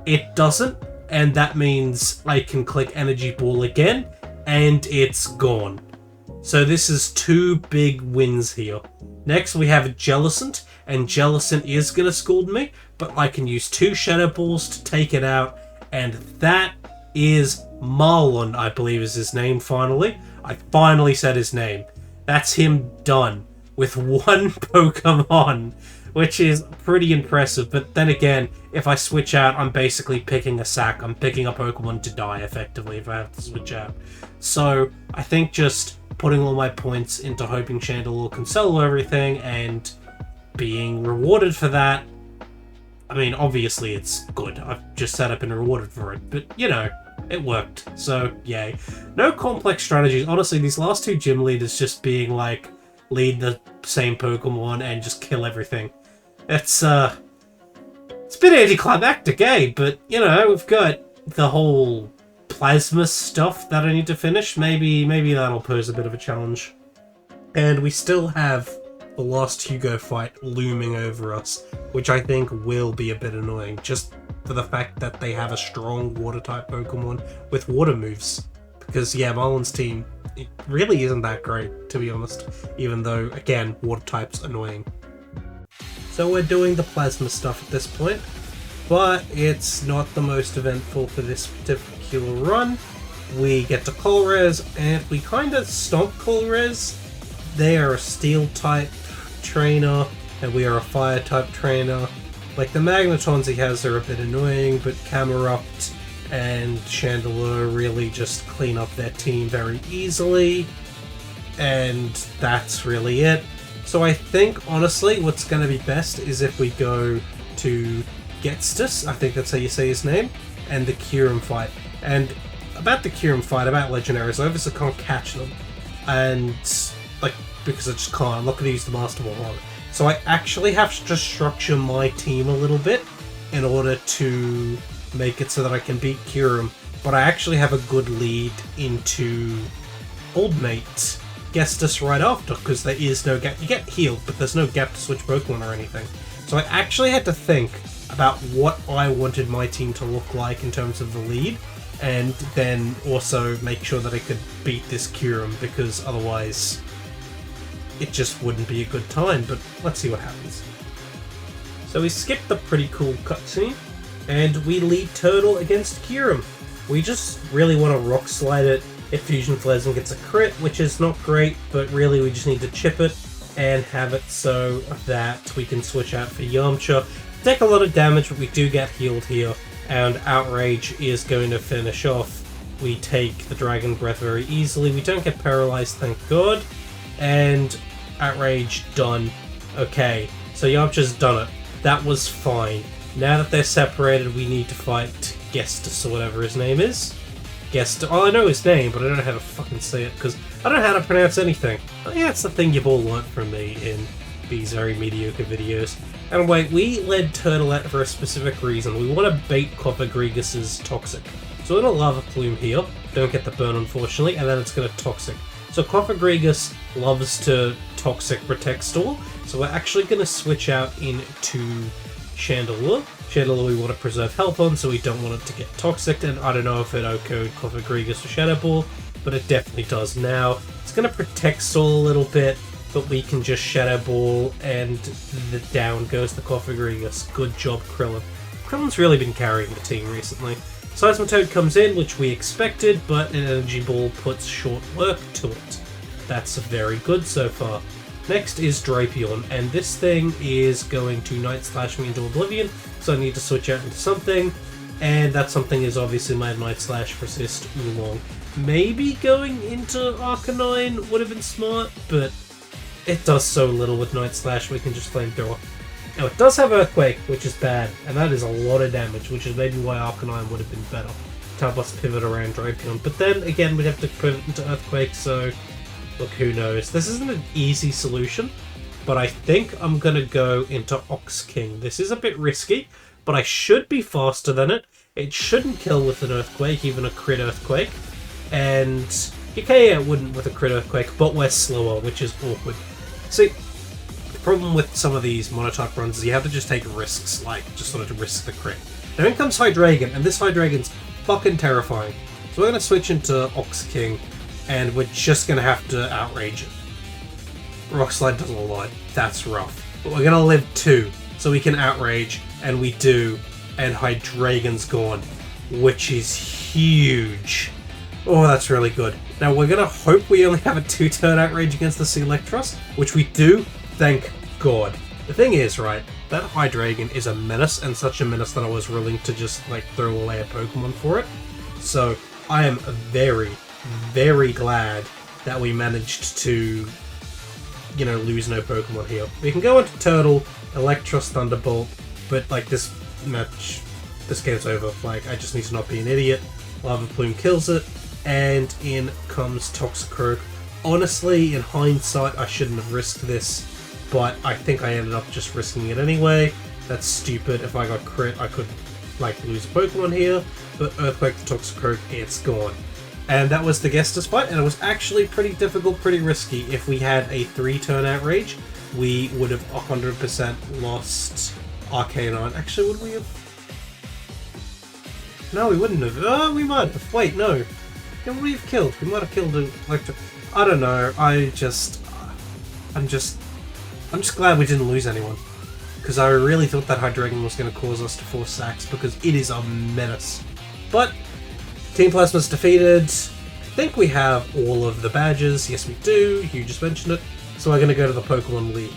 Speaker 2: It doesn't, and that means I can click Energy Ball again, and it's gone. So this is 2 big wins here. Next we have Jellicent, and Jellicent is going to scald me, but I can use 2 Shadow Balls to take it out, and that is Marlon, I believe is his name, finally. I finally said his name. That's him done with one Pokemon, which is pretty impressive. But then again, if I switch out, I'm basically picking a sack. I'm picking a Pokemon to die, effectively, if I have to switch out. So I think just putting all my points into hoping Chandelure can solo everything and being rewarded for that, I mean, obviously it's good. I've just set up and rewarded for it, but, you know, it worked. So, yay. No complex strategies. Honestly, these last two gym leaders just being like, lead the same Pokemon and just kill everything. It's a bit anticlimactic, eh? But, you know, we've got the whole plasma stuff that I need to finish. Maybe that'll pose a bit of a challenge. And we still have the last Hugo fight looming over us, which I think will be a bit annoying, just for the fact that they have a strong water-type Pokemon with water moves. Because, yeah, Marlon's team, it really isn't that great, to be honest, even though, again, water-type's annoying. So we're doing the plasma stuff at this point, but it's not the most eventful for this particular run. We get to Colress, and we kind of stomp Colress. They are a Steel-type trainer, and we are a Fire-type trainer. Like, the Magnetons he has are a bit annoying, but Camerupt and Chandelure really just clean up their team very easily, and that's really it. So I think, honestly, what's going to be best is if we go to Getstus, I think that's how you say his name, and the Kyurem fight. And about the Kyurem fight, about Legendaries, I obviously can't catch them, and, like, because I just can't. I'm not going to use the Master Ball on it. So I actually have to structure my team a little bit in order to make it so that I can beat Kyurem. But I actually have a good lead into Old Mate Gestus right after, because there is no gap. You get healed, but there's no gap to switch Pokemon or anything. So I actually had to think about what I wanted my team to look like in terms of the lead, and then also make sure that I could beat this Kyurem, because otherwise it just wouldn't be a good time. But let's see what happens. So we skipped the pretty cool cutscene, and we lead Turtle against Kyurem. We just really want to Rock Slide it. It Fusion Flares and gets a crit, which is not great, but really we just need to chip it and have it so that we can switch out for Yamcha. Take a lot of damage, but we do get healed here, and Outrage is going to finish off. We take the Dragon Breath very easily. We don't get paralyzed, thank God. And Outrage done. Okay, so Yamcha's done it. That was fine. Now that they're separated, we need to fight Gestus, or whatever his name is. Gestus. Oh, I know his name, but I don't know how to fucking say it, because I don't know how to pronounce anything. I think that's the thing you've all learnt from me in these very mediocre videos. Anyway, we led Turtle out for a specific reason. We want to bait Cofagrigus' Toxic. So we're going to Lava Plume here. Don't get the burn, unfortunately, and then it's going to Toxic. So Cofagrigus loves to Toxic Protect Stall, so we're actually going to switch out into Chandelure. Chandelure we want to preserve health on, so we don't want it to get Toxic, and I don't know if it OHKO'd Cofagrigus or Shadow Ball, but it definitely does now. It's going to Protect Stall a little bit, but we can just Shadow Ball, and down goes the Cofagrigus. Good job, Krillin. Krillin's really been carrying the team recently. Seismitoad comes in, which we expected, but an Energy Ball puts short work to it. That's very good so far. Next is Drapion, and this thing is going to Night Slash me into Oblivion, so I need to switch out into something, and that something is obviously my Night Slash Persist Oolong. Maybe going into Arcanine would have been smart, but it does so little with Night Slash, we can just Flamethrower. Now it does have Earthquake, which is bad, and that is a lot of damage, which is maybe why Arcanine would have been better to help us pivot around Drapion. But then, again, we'd have to pivot into Earthquake, so look, who knows. This isn't an easy solution, but I think I'm going to go into Ox King. This is a bit risky, but I should be faster than it. It shouldn't kill with an Earthquake, even a crit Earthquake. And okay, yeah, it wouldn't with a crit Earthquake, but we're slower, which is awkward. See, the problem with some of these monotype runs is you have to just take risks, like just sort of risk the crit. Now in comes Hydreigon, and this Hydreigon's fucking terrifying. So we're going to switch into Ox King, and we're just going to have to Outrage it. Rock Slide does a lot. That's rough. But we're going to live 2, so we can Outrage, and we do, and Hydreigon's gone. which is huge. Oh, that's really good. Now, we're gonna hope we only have a 2-turn outrage against the Sea Electros, which we do, thank God. The thing is, right, that Hydreigon is a menace, and such a menace that I was willing to just, like, throw away a Pokemon for it. So, I am very, very glad that we managed to, you know, lose no Pokemon here. We can go into Turtle, Electros, Thunderbolt, but, like, this game's over. Like, I just need to not be an idiot. Lava Plume kills it, and in comes Toxicroak. Honestly, in hindsight, I shouldn't have risked this, but I think I ended up just risking it anyway. That's stupid. If I got crit, I could, like, lose a Pokemon here, but Earthquake the Toxicroak, it's gone. And that was the Gestus fight, and it was actually pretty difficult, pretty risky. If we had a 3-turn outrage, we would have 100% lost Arcanine. Actually, would we have? No, we wouldn't have. Oh, we might have. Wait, no. What would we have killed? We might have killed an Electro. I don't know. I'm just glad we didn't lose anyone. Because I really thought that Hydreigon was going to cause us to force sacks, because it is a menace. But Team Plasma's defeated. I think we have all of the badges. Yes, we do. You just mentioned it. So we're going to go to the Pokemon League.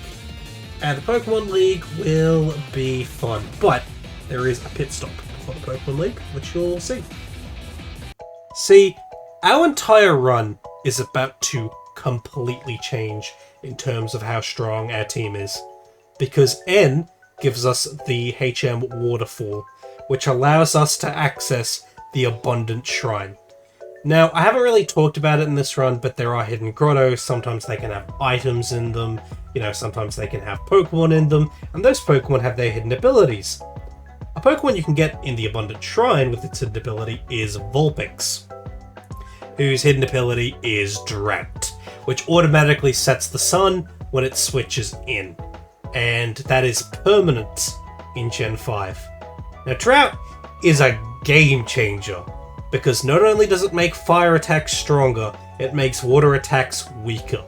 Speaker 2: And the Pokemon League will be fun. But there is a pit stop before the Pokemon League, which you'll see. See, our entire run is about to completely change in terms of how strong our team is. Because N gives us the HM Waterfall, which allows us to access the Abundant Shrine. Now, I haven't really talked about it in this run, but there are hidden grottos. Sometimes they can have items in them, you know, sometimes they can have Pokemon in them, and those Pokemon have their hidden abilities. A Pokemon you can get in the Abundant Shrine with its hidden ability is Vulpix, whose hidden ability is Drought, which automatically sets the sun when it switches in. And that is permanent in Gen 5. Now, Drought is a game changer, because not only does it make fire attacks stronger, it makes water attacks weaker.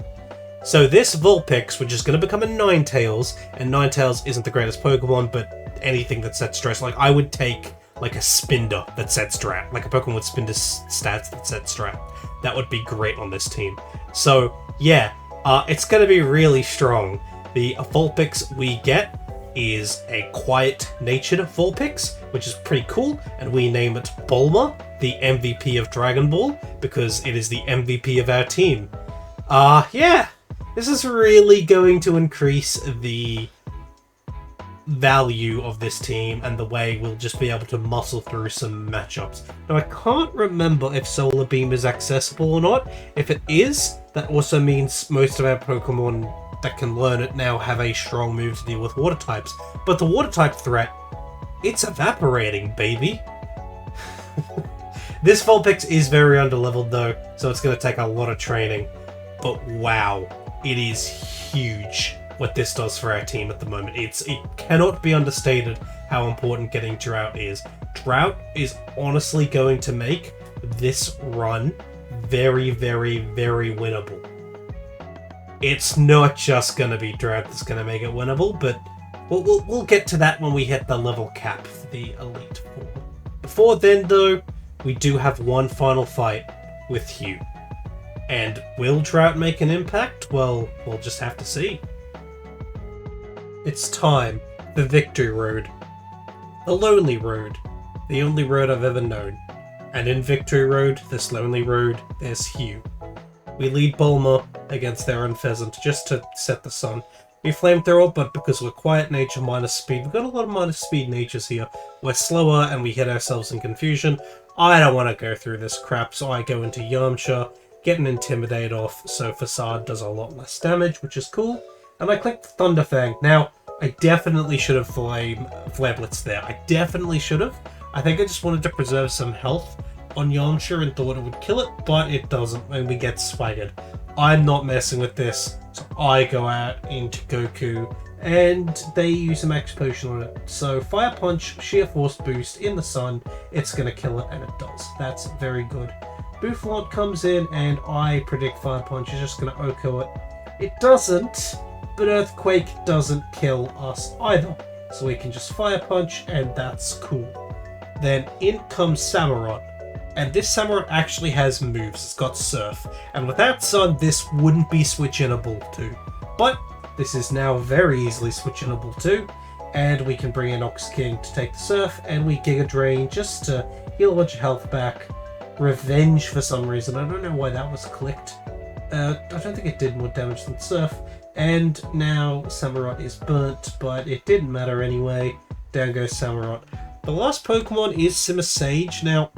Speaker 2: So this Vulpix, which is going to become a Ninetales, and Ninetales isn't the greatest Pokemon, but anything that sets stress, like I would take like a Spinder that sets Drought, like a Pokemon with Spinder stats that sets Drought. That would be great on this team. So yeah, it's going to be really strong. The Vulpix we get is a quiet-natured Vulpix, which is pretty cool, and we name it Bulma, the MVP of Dragon Ball, because it is the MVP of our team. Yeah, this is really going to increase the value of this team and the way we'll just be able to muscle through some matchups. Now, I can't remember if Solar Beam is accessible or not. If it is, that also means most of our Pokemon that can learn it now have a strong move to deal with water types. But the water type threat, it's evaporating, baby. This Vulpix is very underleveled though, so it's going to take a lot of training. But wow, it is huge what this does for our team at the moment. It cannot be understated how important getting Drought is. Drought is honestly going to make this run very, very, very winnable. It's not just going to be Drought that's going to make it winnable, but we'll get to that when we hit the level cap for the Elite Four. Before then, though, we do have one final fight with Hugh. And will Drought make an impact? Well, we'll just have to see. It's time. The Victory Road. The Lonely Road. The only road I've ever known. And in Victory Road, this lonely road, there's Hugh. We lead Bulma against their own Pheasant just to set the sun. We flamethrower, but because we're quiet nature minus speed, we've got a lot of minus speed natures here. We're slower and we hit ourselves in confusion. I don't want to go through this crap, so I go into Yamcha, get an Intimidate off, so Facade does a lot less damage, which is cool. And I click Thunder Fang. Now, I definitely should have Flare Blitz there. I definitely should have. I think I just wanted to preserve some health on Yamcha and thought it would kill it, but it doesn't, and we get swaggered. I'm not messing with this, so I go out into Goku, and they use a Max Potion on it. So Fire Punch, Sheer Force Boost in the sun, it's going to kill it, and it does. That's very good. Boufflant comes in, and I predict Fire Punch is just going to OHKO it. It doesn't, but Earthquake doesn't kill us either. So we can just Fire Punch, and that's cool. then in comes Samurott. And this Samurott actually has moves. It's got Surf. And without Sun, this wouldn't be switchinable to. But this is now very easily switchinable to. And we can bring in Ox King to take the Surf, and we Giga Drain just to heal a bunch of health back. Revenge for some reason. I don't know why that was clicked. I don't think it did more damage than Surf. And now Samurott is burnt, but it didn't matter anyway. Down goes Samurott. The last Pokemon is Simisage. Now,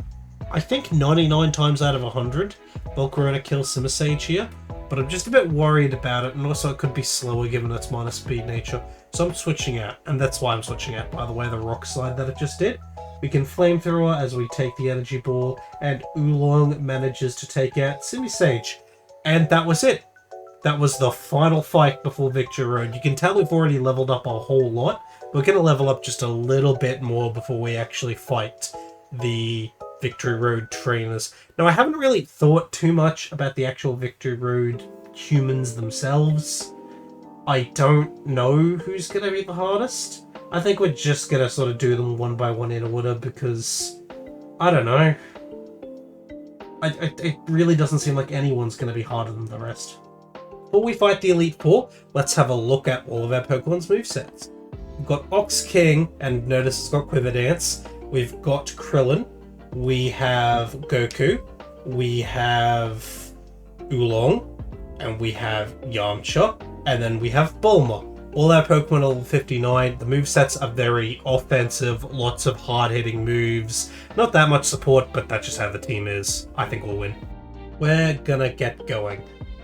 Speaker 2: I think 99 times out of 100, Volcarona kills Simisage here, but I'm just a bit worried about it, and also it could be slower given its minus speed nature. So I'm switching out, and that's why I'm switching out, by the way, the Rock Slide that it just did. We can Flamethrower as we take the Energy Ball, and Oolong manages to take out Simisage. And that was it. That was the final fight before Victory Road. You can tell we've already leveled up a whole lot. We're going to level up just a little bit more before we actually fight the Victory Road trainers. Now, I haven't really thought too much about the actual Victory Road humans themselves. I don't know who's going to be the hardest. I think we're just going to sort of do them one by one in order because, I don't know. It really doesn't seem like anyone's going to be harder than the rest. Before we fight the Elite Four, let's have a look at all of our Pokemon's movesets. We've got Ox King, and notice it's got Quiver Dance. We've got Krillin. We have Goku. We have Oolong. And we have Yamcha. And then we have Bulma. All our Pokemon are level 59. The movesets are very offensive, lots of hard-hitting moves. Not that much support, but that's just how the team is. I think we'll win. We're gonna get going.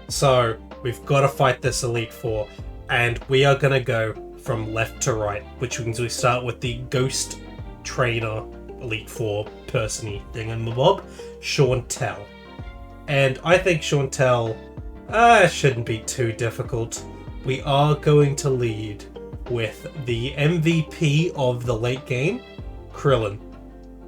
Speaker 2: So, we've got to fight this Elite Four, and we are gonna go from left to right, which means we start with the Ghost Trainer Elite Four person-y thingamabob, Chantel. And I think Chantel shouldn't be too difficult. We are going to lead with the MVP of the late game, Krillin.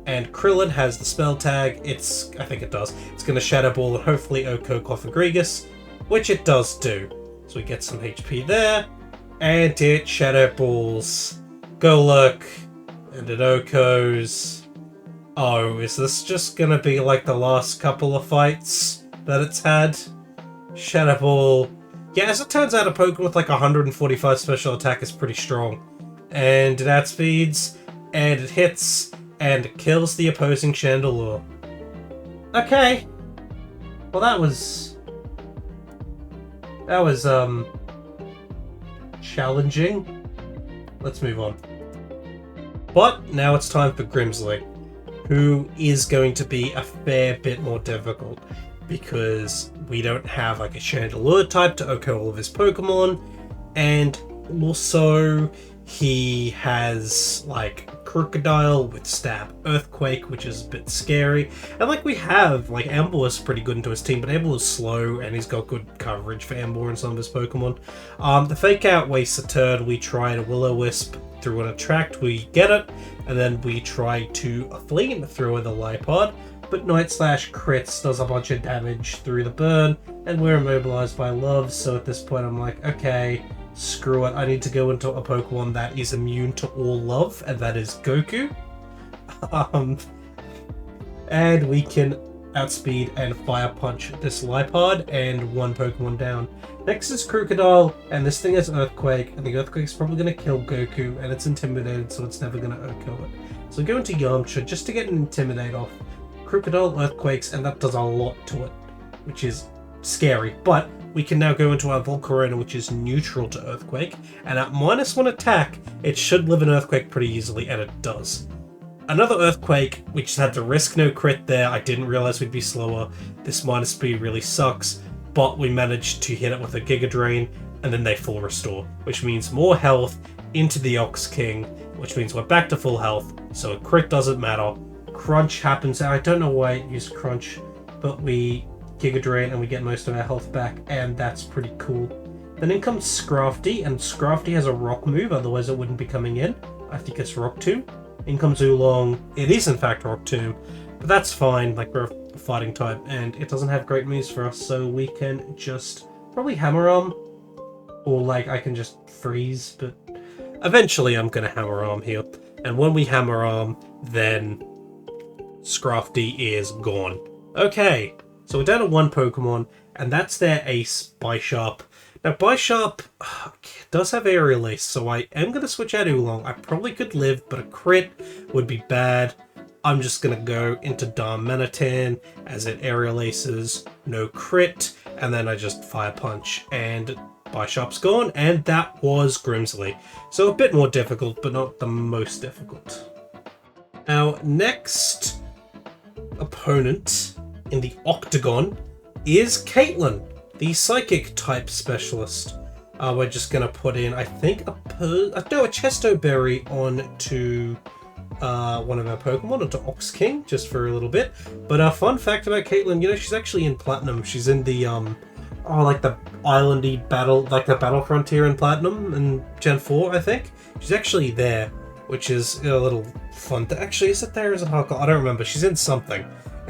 Speaker 2: And Krillin has the spell tag. I think it does. It's going to Shadow Ball and hopefully Oko Cofagrigus, which it does do. So we get some HP there, and it Shadow Balls Golurk, and it Okos. Oh, is this just going to be like the last couple of fights that it's had? Shadow Ball. Yeah, as it turns out, a Pokemon with like 145 special attack is pretty strong. And it outspeeds, and it hits, and it kills the opposing Chandelure. Okay. Well, that was challenging. Let's move on. But now it's time for Grimsley, who is going to be a fair bit more difficult, because we don't have like a Chandelure type to Oko all of his Pokemon, and also he has like Crocodile with Stab Earthquake, which is a bit scary, and like we have like Amber is pretty good into his team, but Amber is slow and he's got good coverage for Amber and some of his Pokemon. The Fake Out wastes a turn. We try to Will-O-Wisp through an Attract, we get it, and then we try to Flame through the Lipod. But Night Slash crits, does a bunch of damage through the burn, and we're immobilized by Love, so at this point I'm like, okay, screw it, I need to go into a Pokemon that is immune to all love, and that is Goku. And we can outspeed and Fire Punch this Lipod, and one Pokemon down. Next is Crocodile, and this thing has Earthquake, and the Earthquake's probably going to kill Goku, and it's intimidated, so it's never going to Oko it. So go into Yamcha just to get an Intimidate off. Crocodile Earthquakes, and that does a lot to it, which is scary. But we can now go into our Volcarona, which is neutral to Earthquake, and at -1 attack, it should live an Earthquake pretty easily, and it does. Another Earthquake, we just had to risk no crit there. I didn't realize we'd be slower. This minus speed really sucks, but we managed to hit it with a Giga Drain, and then they full restore, which means more health into the Ox King, which means we're back to full health, so a crit doesn't matter. Crunch happens. I don't know why it used Crunch, but we Giga Drain and we get most of our health back, and that's pretty cool. Then in comes Scrafty, and Scrafty has a Rock move, otherwise it wouldn't be coming in. I think it's Rock Tomb. In comes Oolong. It is in fact Rock Tomb, but that's fine, like we're a fighting type, and it doesn't have great moves for us, so we can just probably Hammer Arm, or like I can just freeze, but eventually I'm gonna Hammer Arm here. And when we Hammer Arm, then Scrafty is gone. Okay, so we're down to one Pokemon, and that's their ace, Bisharp. Now, Bisharp does have Aerial Ace, so I am going to switch out Oolong. I probably could live, but a crit would be bad. I'm just going to go into Darmanitan, as it Aerial Aces, no crit, and then I just Fire Punch, and Bisharp's gone, and that was Grimsley. So a bit more difficult, but not the most difficult. Now, next opponent in the Octagon is Caitlin, the Psychic type specialist. We're just going to put in, I think, a Chesto Berry onto one of our Pokemon, onto Ox King, just for a little bit. But a fun fact about Caitlin, you know, she's actually in Platinum. She's in the, like the islandy battle, like the Battle Frontier in Platinum in Gen 4, I think. She's actually there, which is a little fun. Actually, is it there as a hardcore? I don't remember. She's in something.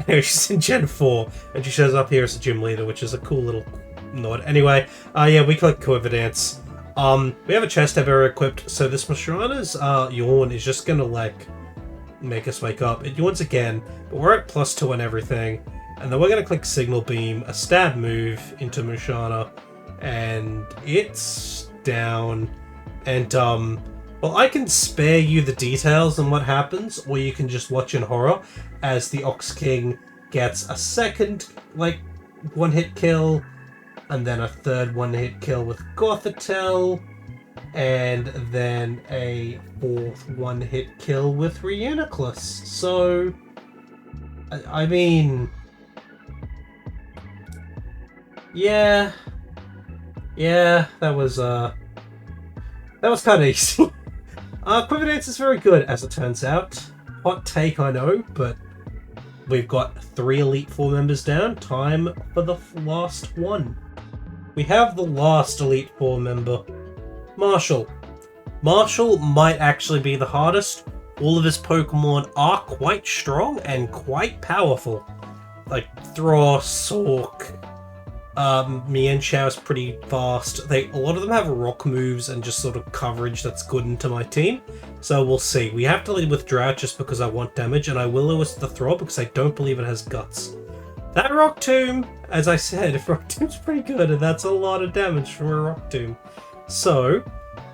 Speaker 2: Anyway, she's in Gen 4, and she shows up here as a gym leader, which is a cool little nod. Anyway, yeah, we collect Quiver-Dance. We have a Chesto Berry equipped, so this Mashrana's yawn is just gonna, like, make us wake up. It yawns again, but we're at +2 and everything. And then we're gonna click Signal Beam, a stab move into Musharna, and it's down. And, well, I can spare you the details on what happens, or you can just watch in horror as the Ox King gets a second, like, one-hit kill, and then a third one-hit kill with Gothitelle, and then a fourth one-hit kill with Reuniclus. So, I mean, yeah, that was kind of easy. Quiver-Dance is very good, as it turns out. Hot take, I know, but we've got 3 Elite Four members down. Time for the last one. We have the last Elite Four member, Marshall. Marshall might actually be the hardest. All of his Pokemon are quite strong and quite powerful. Like Thross, Sork, Mienshao is pretty fast. A lot of them have rock moves and just sort of coverage that's good into my team. So we'll see. We have to lead with Drought just because I want damage, and I will lose the Throb because I don't believe it has Guts. That Rock Tomb, as I said, Rock Tomb's pretty good, and that's a lot of damage from a Rock Tomb. So,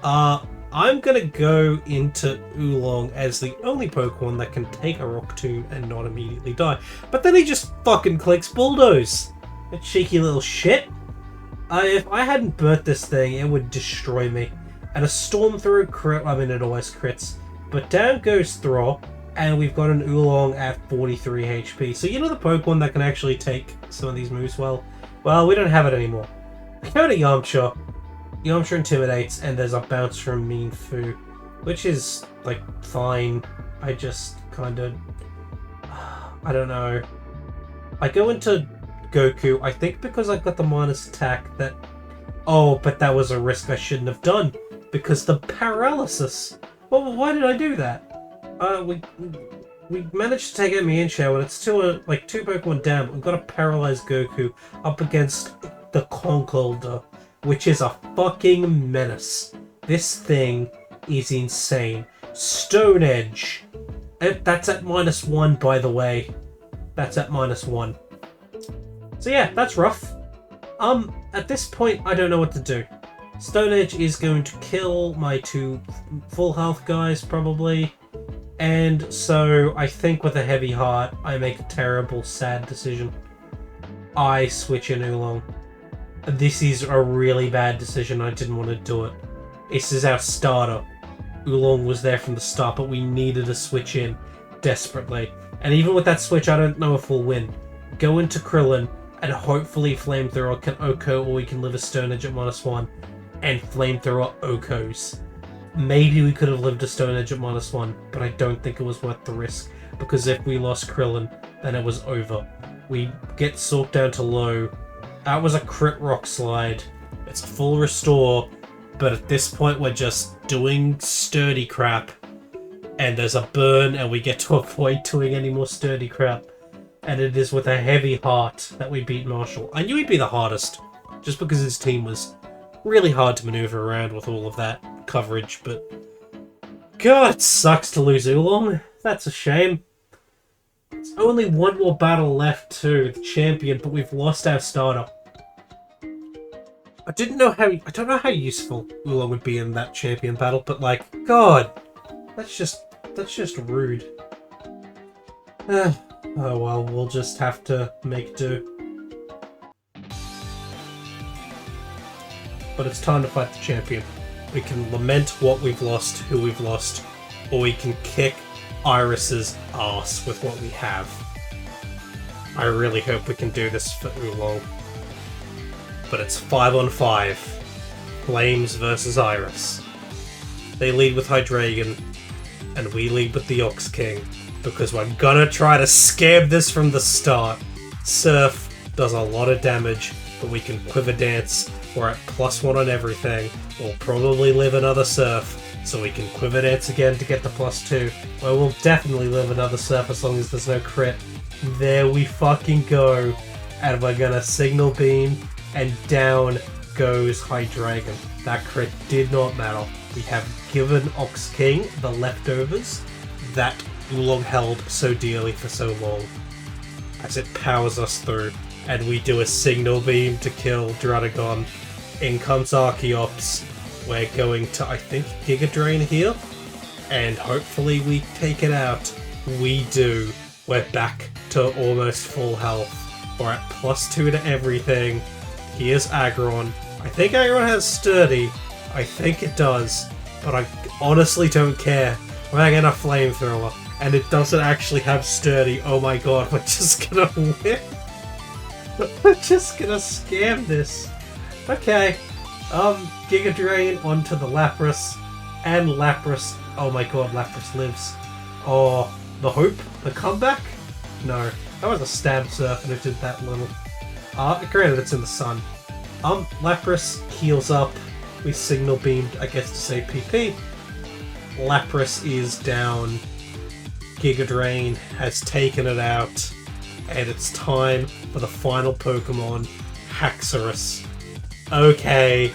Speaker 2: I'm gonna go into Oolong as the only Pokemon that can take a Rock Tomb and not immediately die. But then he just fucking clicks Bulldoze. That cheeky little shit. If I hadn't burnt this thing, it would destroy me. And a Storm Through crit, I mean it always crits. But down goes Throh, and we've got an Oolong at 43 HP. So you know the Pokemon that can actually take some of these moves well? Well, we don't have it anymore. We go to Yamcha. Yamcha intimidates, and there's a bounce from Mean Fu, which is, like, fine. I just kind of... I don't know. I go into Goku, I think because I got the minus attack that... Oh, but that was a risk I shouldn't have done, because the paralysis... Well, why did I do that? We managed to take out Mienshao, and it's two Pokemon down, but we've got to paralyze Goku up against the Conkeldurr, which is a fucking menace. This thing is insane. Stone Edge. That's at -1, by the way. That's at -1. So yeah, that's rough. At this point, I don't know what to do. Stone Edge is going to kill my 2 full health guys, probably. And so, I think with a heavy heart, I make a terrible, sad decision. I switch in Oolong. This is a really bad decision, I didn't want to do it. This is our starter. Oolong was there from the start, but we needed a switch in, desperately. And even with that switch, I don't know if we'll win. Go into Krillin, and hopefully Flamethrower can Oko, or we can live a Stone Edge at -1, and Flamethrower Okos. Maybe we could have lived a Stone Edge at -1, but I don't think it was worth the risk, because if we lost Krillin, then it was over. We get Sork down to low. That was a crit Rock Slide. It's a full restore, but at this point we're just doing sturdy crap. And there's a burn, and we get to avoid doing any more sturdy crap. And it is with a heavy heart that we beat Marshall. I knew he'd be the hardest, just because his team was really hard to maneuver around with all of that coverage, but... God, it sucks to lose Oolong. That's a shame. Only one more battle left to the champion, but we've lost our starter. I don't know how useful Oolong would be in that champion battle, but like, God, that's just rude. Oh well, we'll just have to make do. But it's time to fight the champion. We can lament what we've lost, who we've lost, or we can kick Iris's ass with what we have. I really hope we can do this for Oolong. But it's 5-on-5. Flames versus Iris. They lead with Hydreigon, and we lead with the Ox King, because we're gonna try to scam this from the start. Surf does a lot of damage, but we can Quiver Dance. We're at +1 on everything. We'll probably live another Surf, so we can Quiver Dance again to get the +2. Well, we'll definitely live another Surf as long as there's no crit. There we fucking go. And we're gonna Signal Beam, and down goes Hydreigon. That crit did not matter. We have given Ox King the leftovers that Oolong held so dearly for so long, as it powers us through, and we do a Signal Beam to kill Druddigon. In comes Archeops. We're going to, I think, Giga Drain here, and hopefully we take it out. We do. We're back to almost full health. We're at +2 to everything. Here's Aggron. I think Aggron has Sturdy. I think it does, but I honestly don't care. We're getting a Flamethrower, and it doesn't actually have Sturdy. Oh my god, we're just gonna win. We're just gonna scam this. Okay. Giga Drain onto the Lapras, and Lapras. Oh my god, Lapras lives. Oh, the Hope? The comeback? No. That was a Stab Surf and it did that little. Granted, it's in the sun. Lapras heals up. We Signal Beamed, I guess, to save PP. Lapras is down. Giga Drain has taken it out. And it's time for the final Pokemon, Haxorus. Okay.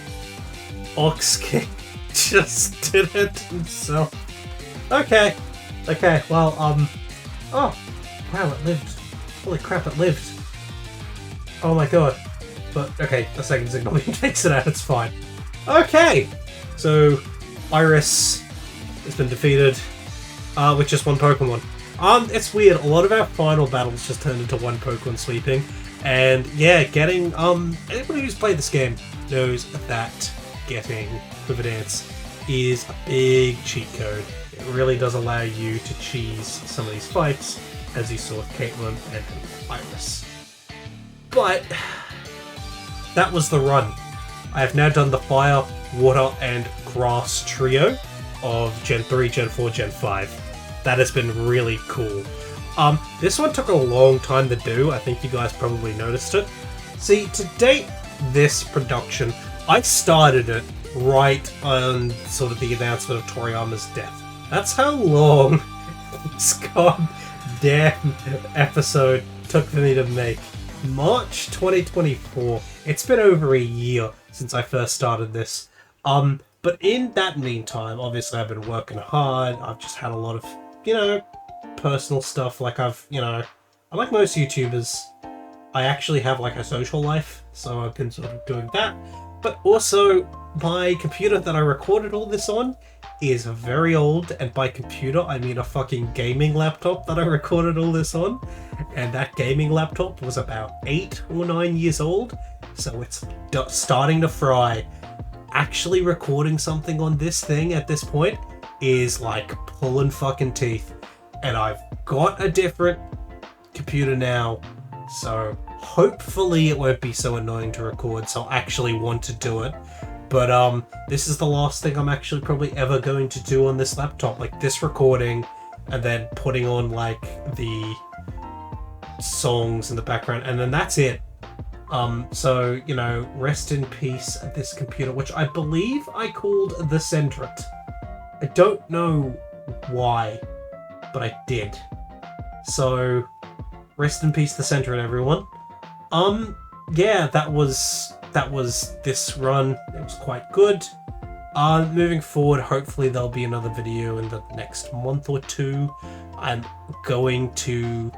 Speaker 2: Ox King just did it himself. Okay. Okay, well, oh. Wow, it lived. Holy crap, it lived. Oh my god. But, okay, a second Signal Beam takes it out, it's fine. Okay! So, Iris has been defeated with just one Pokemon. It's weird, a lot of our final battles just turned into one Pokemon sweeping. And yeah, getting, anybody who's played this game knows that getting Quiver Dance is a big cheat code. It really does allow you to cheese some of these fights, as you saw with Caitlyn and Iris. But that was the run. I have now done the Fire, Water, and Grass trio of Gen 3, Gen 4, Gen 5. That has been really cool. This one took a long time to do. I think you guys probably noticed it. See, to date this production, I started it right on sort of the announcement of Toriyama's death. That's how long this goddamn episode took for me to make. March 2024. It's been over a year since I first started this. But in that meantime, obviously I've been working hard. I've just had a lot of, personal stuff. Like I'm like most YouTubers, I actually have like a social life, so I've been sort of doing that. But also, my computer that I recorded all this on is very old, and by computer I mean a fucking gaming laptop that I recorded all this on, and that gaming laptop was about 8 or 9 years old, so it's starting to fry. Actually recording something on this thing at this point is like pulling fucking teeth, and I've got a different computer now, so hopefully it won't be so annoying to record, so I'll actually want to do it. But this is the last thing I'm actually probably ever going to do on this laptop, like this recording and then putting on like the songs in the background, and then that's it. So, rest in peace at this computer, which I believe I called the Centret. I don't know why, but I did. So, rest in peace the Centret, everyone. Yeah, that was this run. It was quite good. Moving forward, hopefully there'll be another video in the next month or two. I'm going to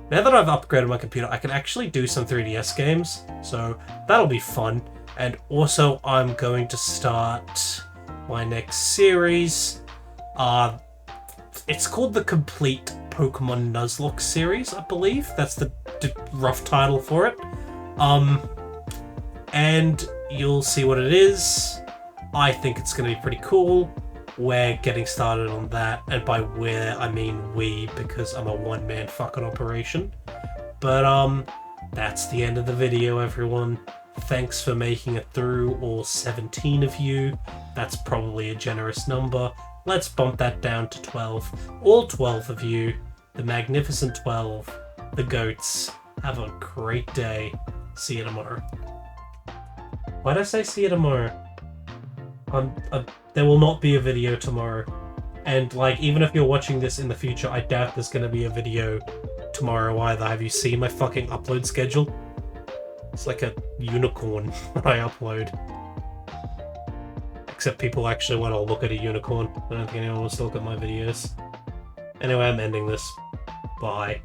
Speaker 2: Now that I've upgraded my computer, I can actually do some 3DS games, so that'll be fun. And also, I'm going to start my next series. It's called the Complete Pokemon Nuzlocke series, I believe. That's the rough title for it. And you'll see what it is. I think it's going to be pretty cool. We're getting started on that, and by we're, I mean we, because I'm a one-man fucking operation. But, that's the end of the video, everyone. Thanks for making it through, all 17 of you. That's probably a generous number. Let's bump that down to 12. All 12 of you, the magnificent 12, the goats. Have a great day. See you tomorrow. Why did I say see you tomorrow? There will not be a video tomorrow. And, like, even if you're watching this in the future, I doubt there's gonna be a video tomorrow either. Have you seen my fucking upload schedule? It's like a unicorn when I upload. Except people actually want to look at a unicorn. I don't think anyone wants to look at my videos. Anyway, I'm ending this. Bye.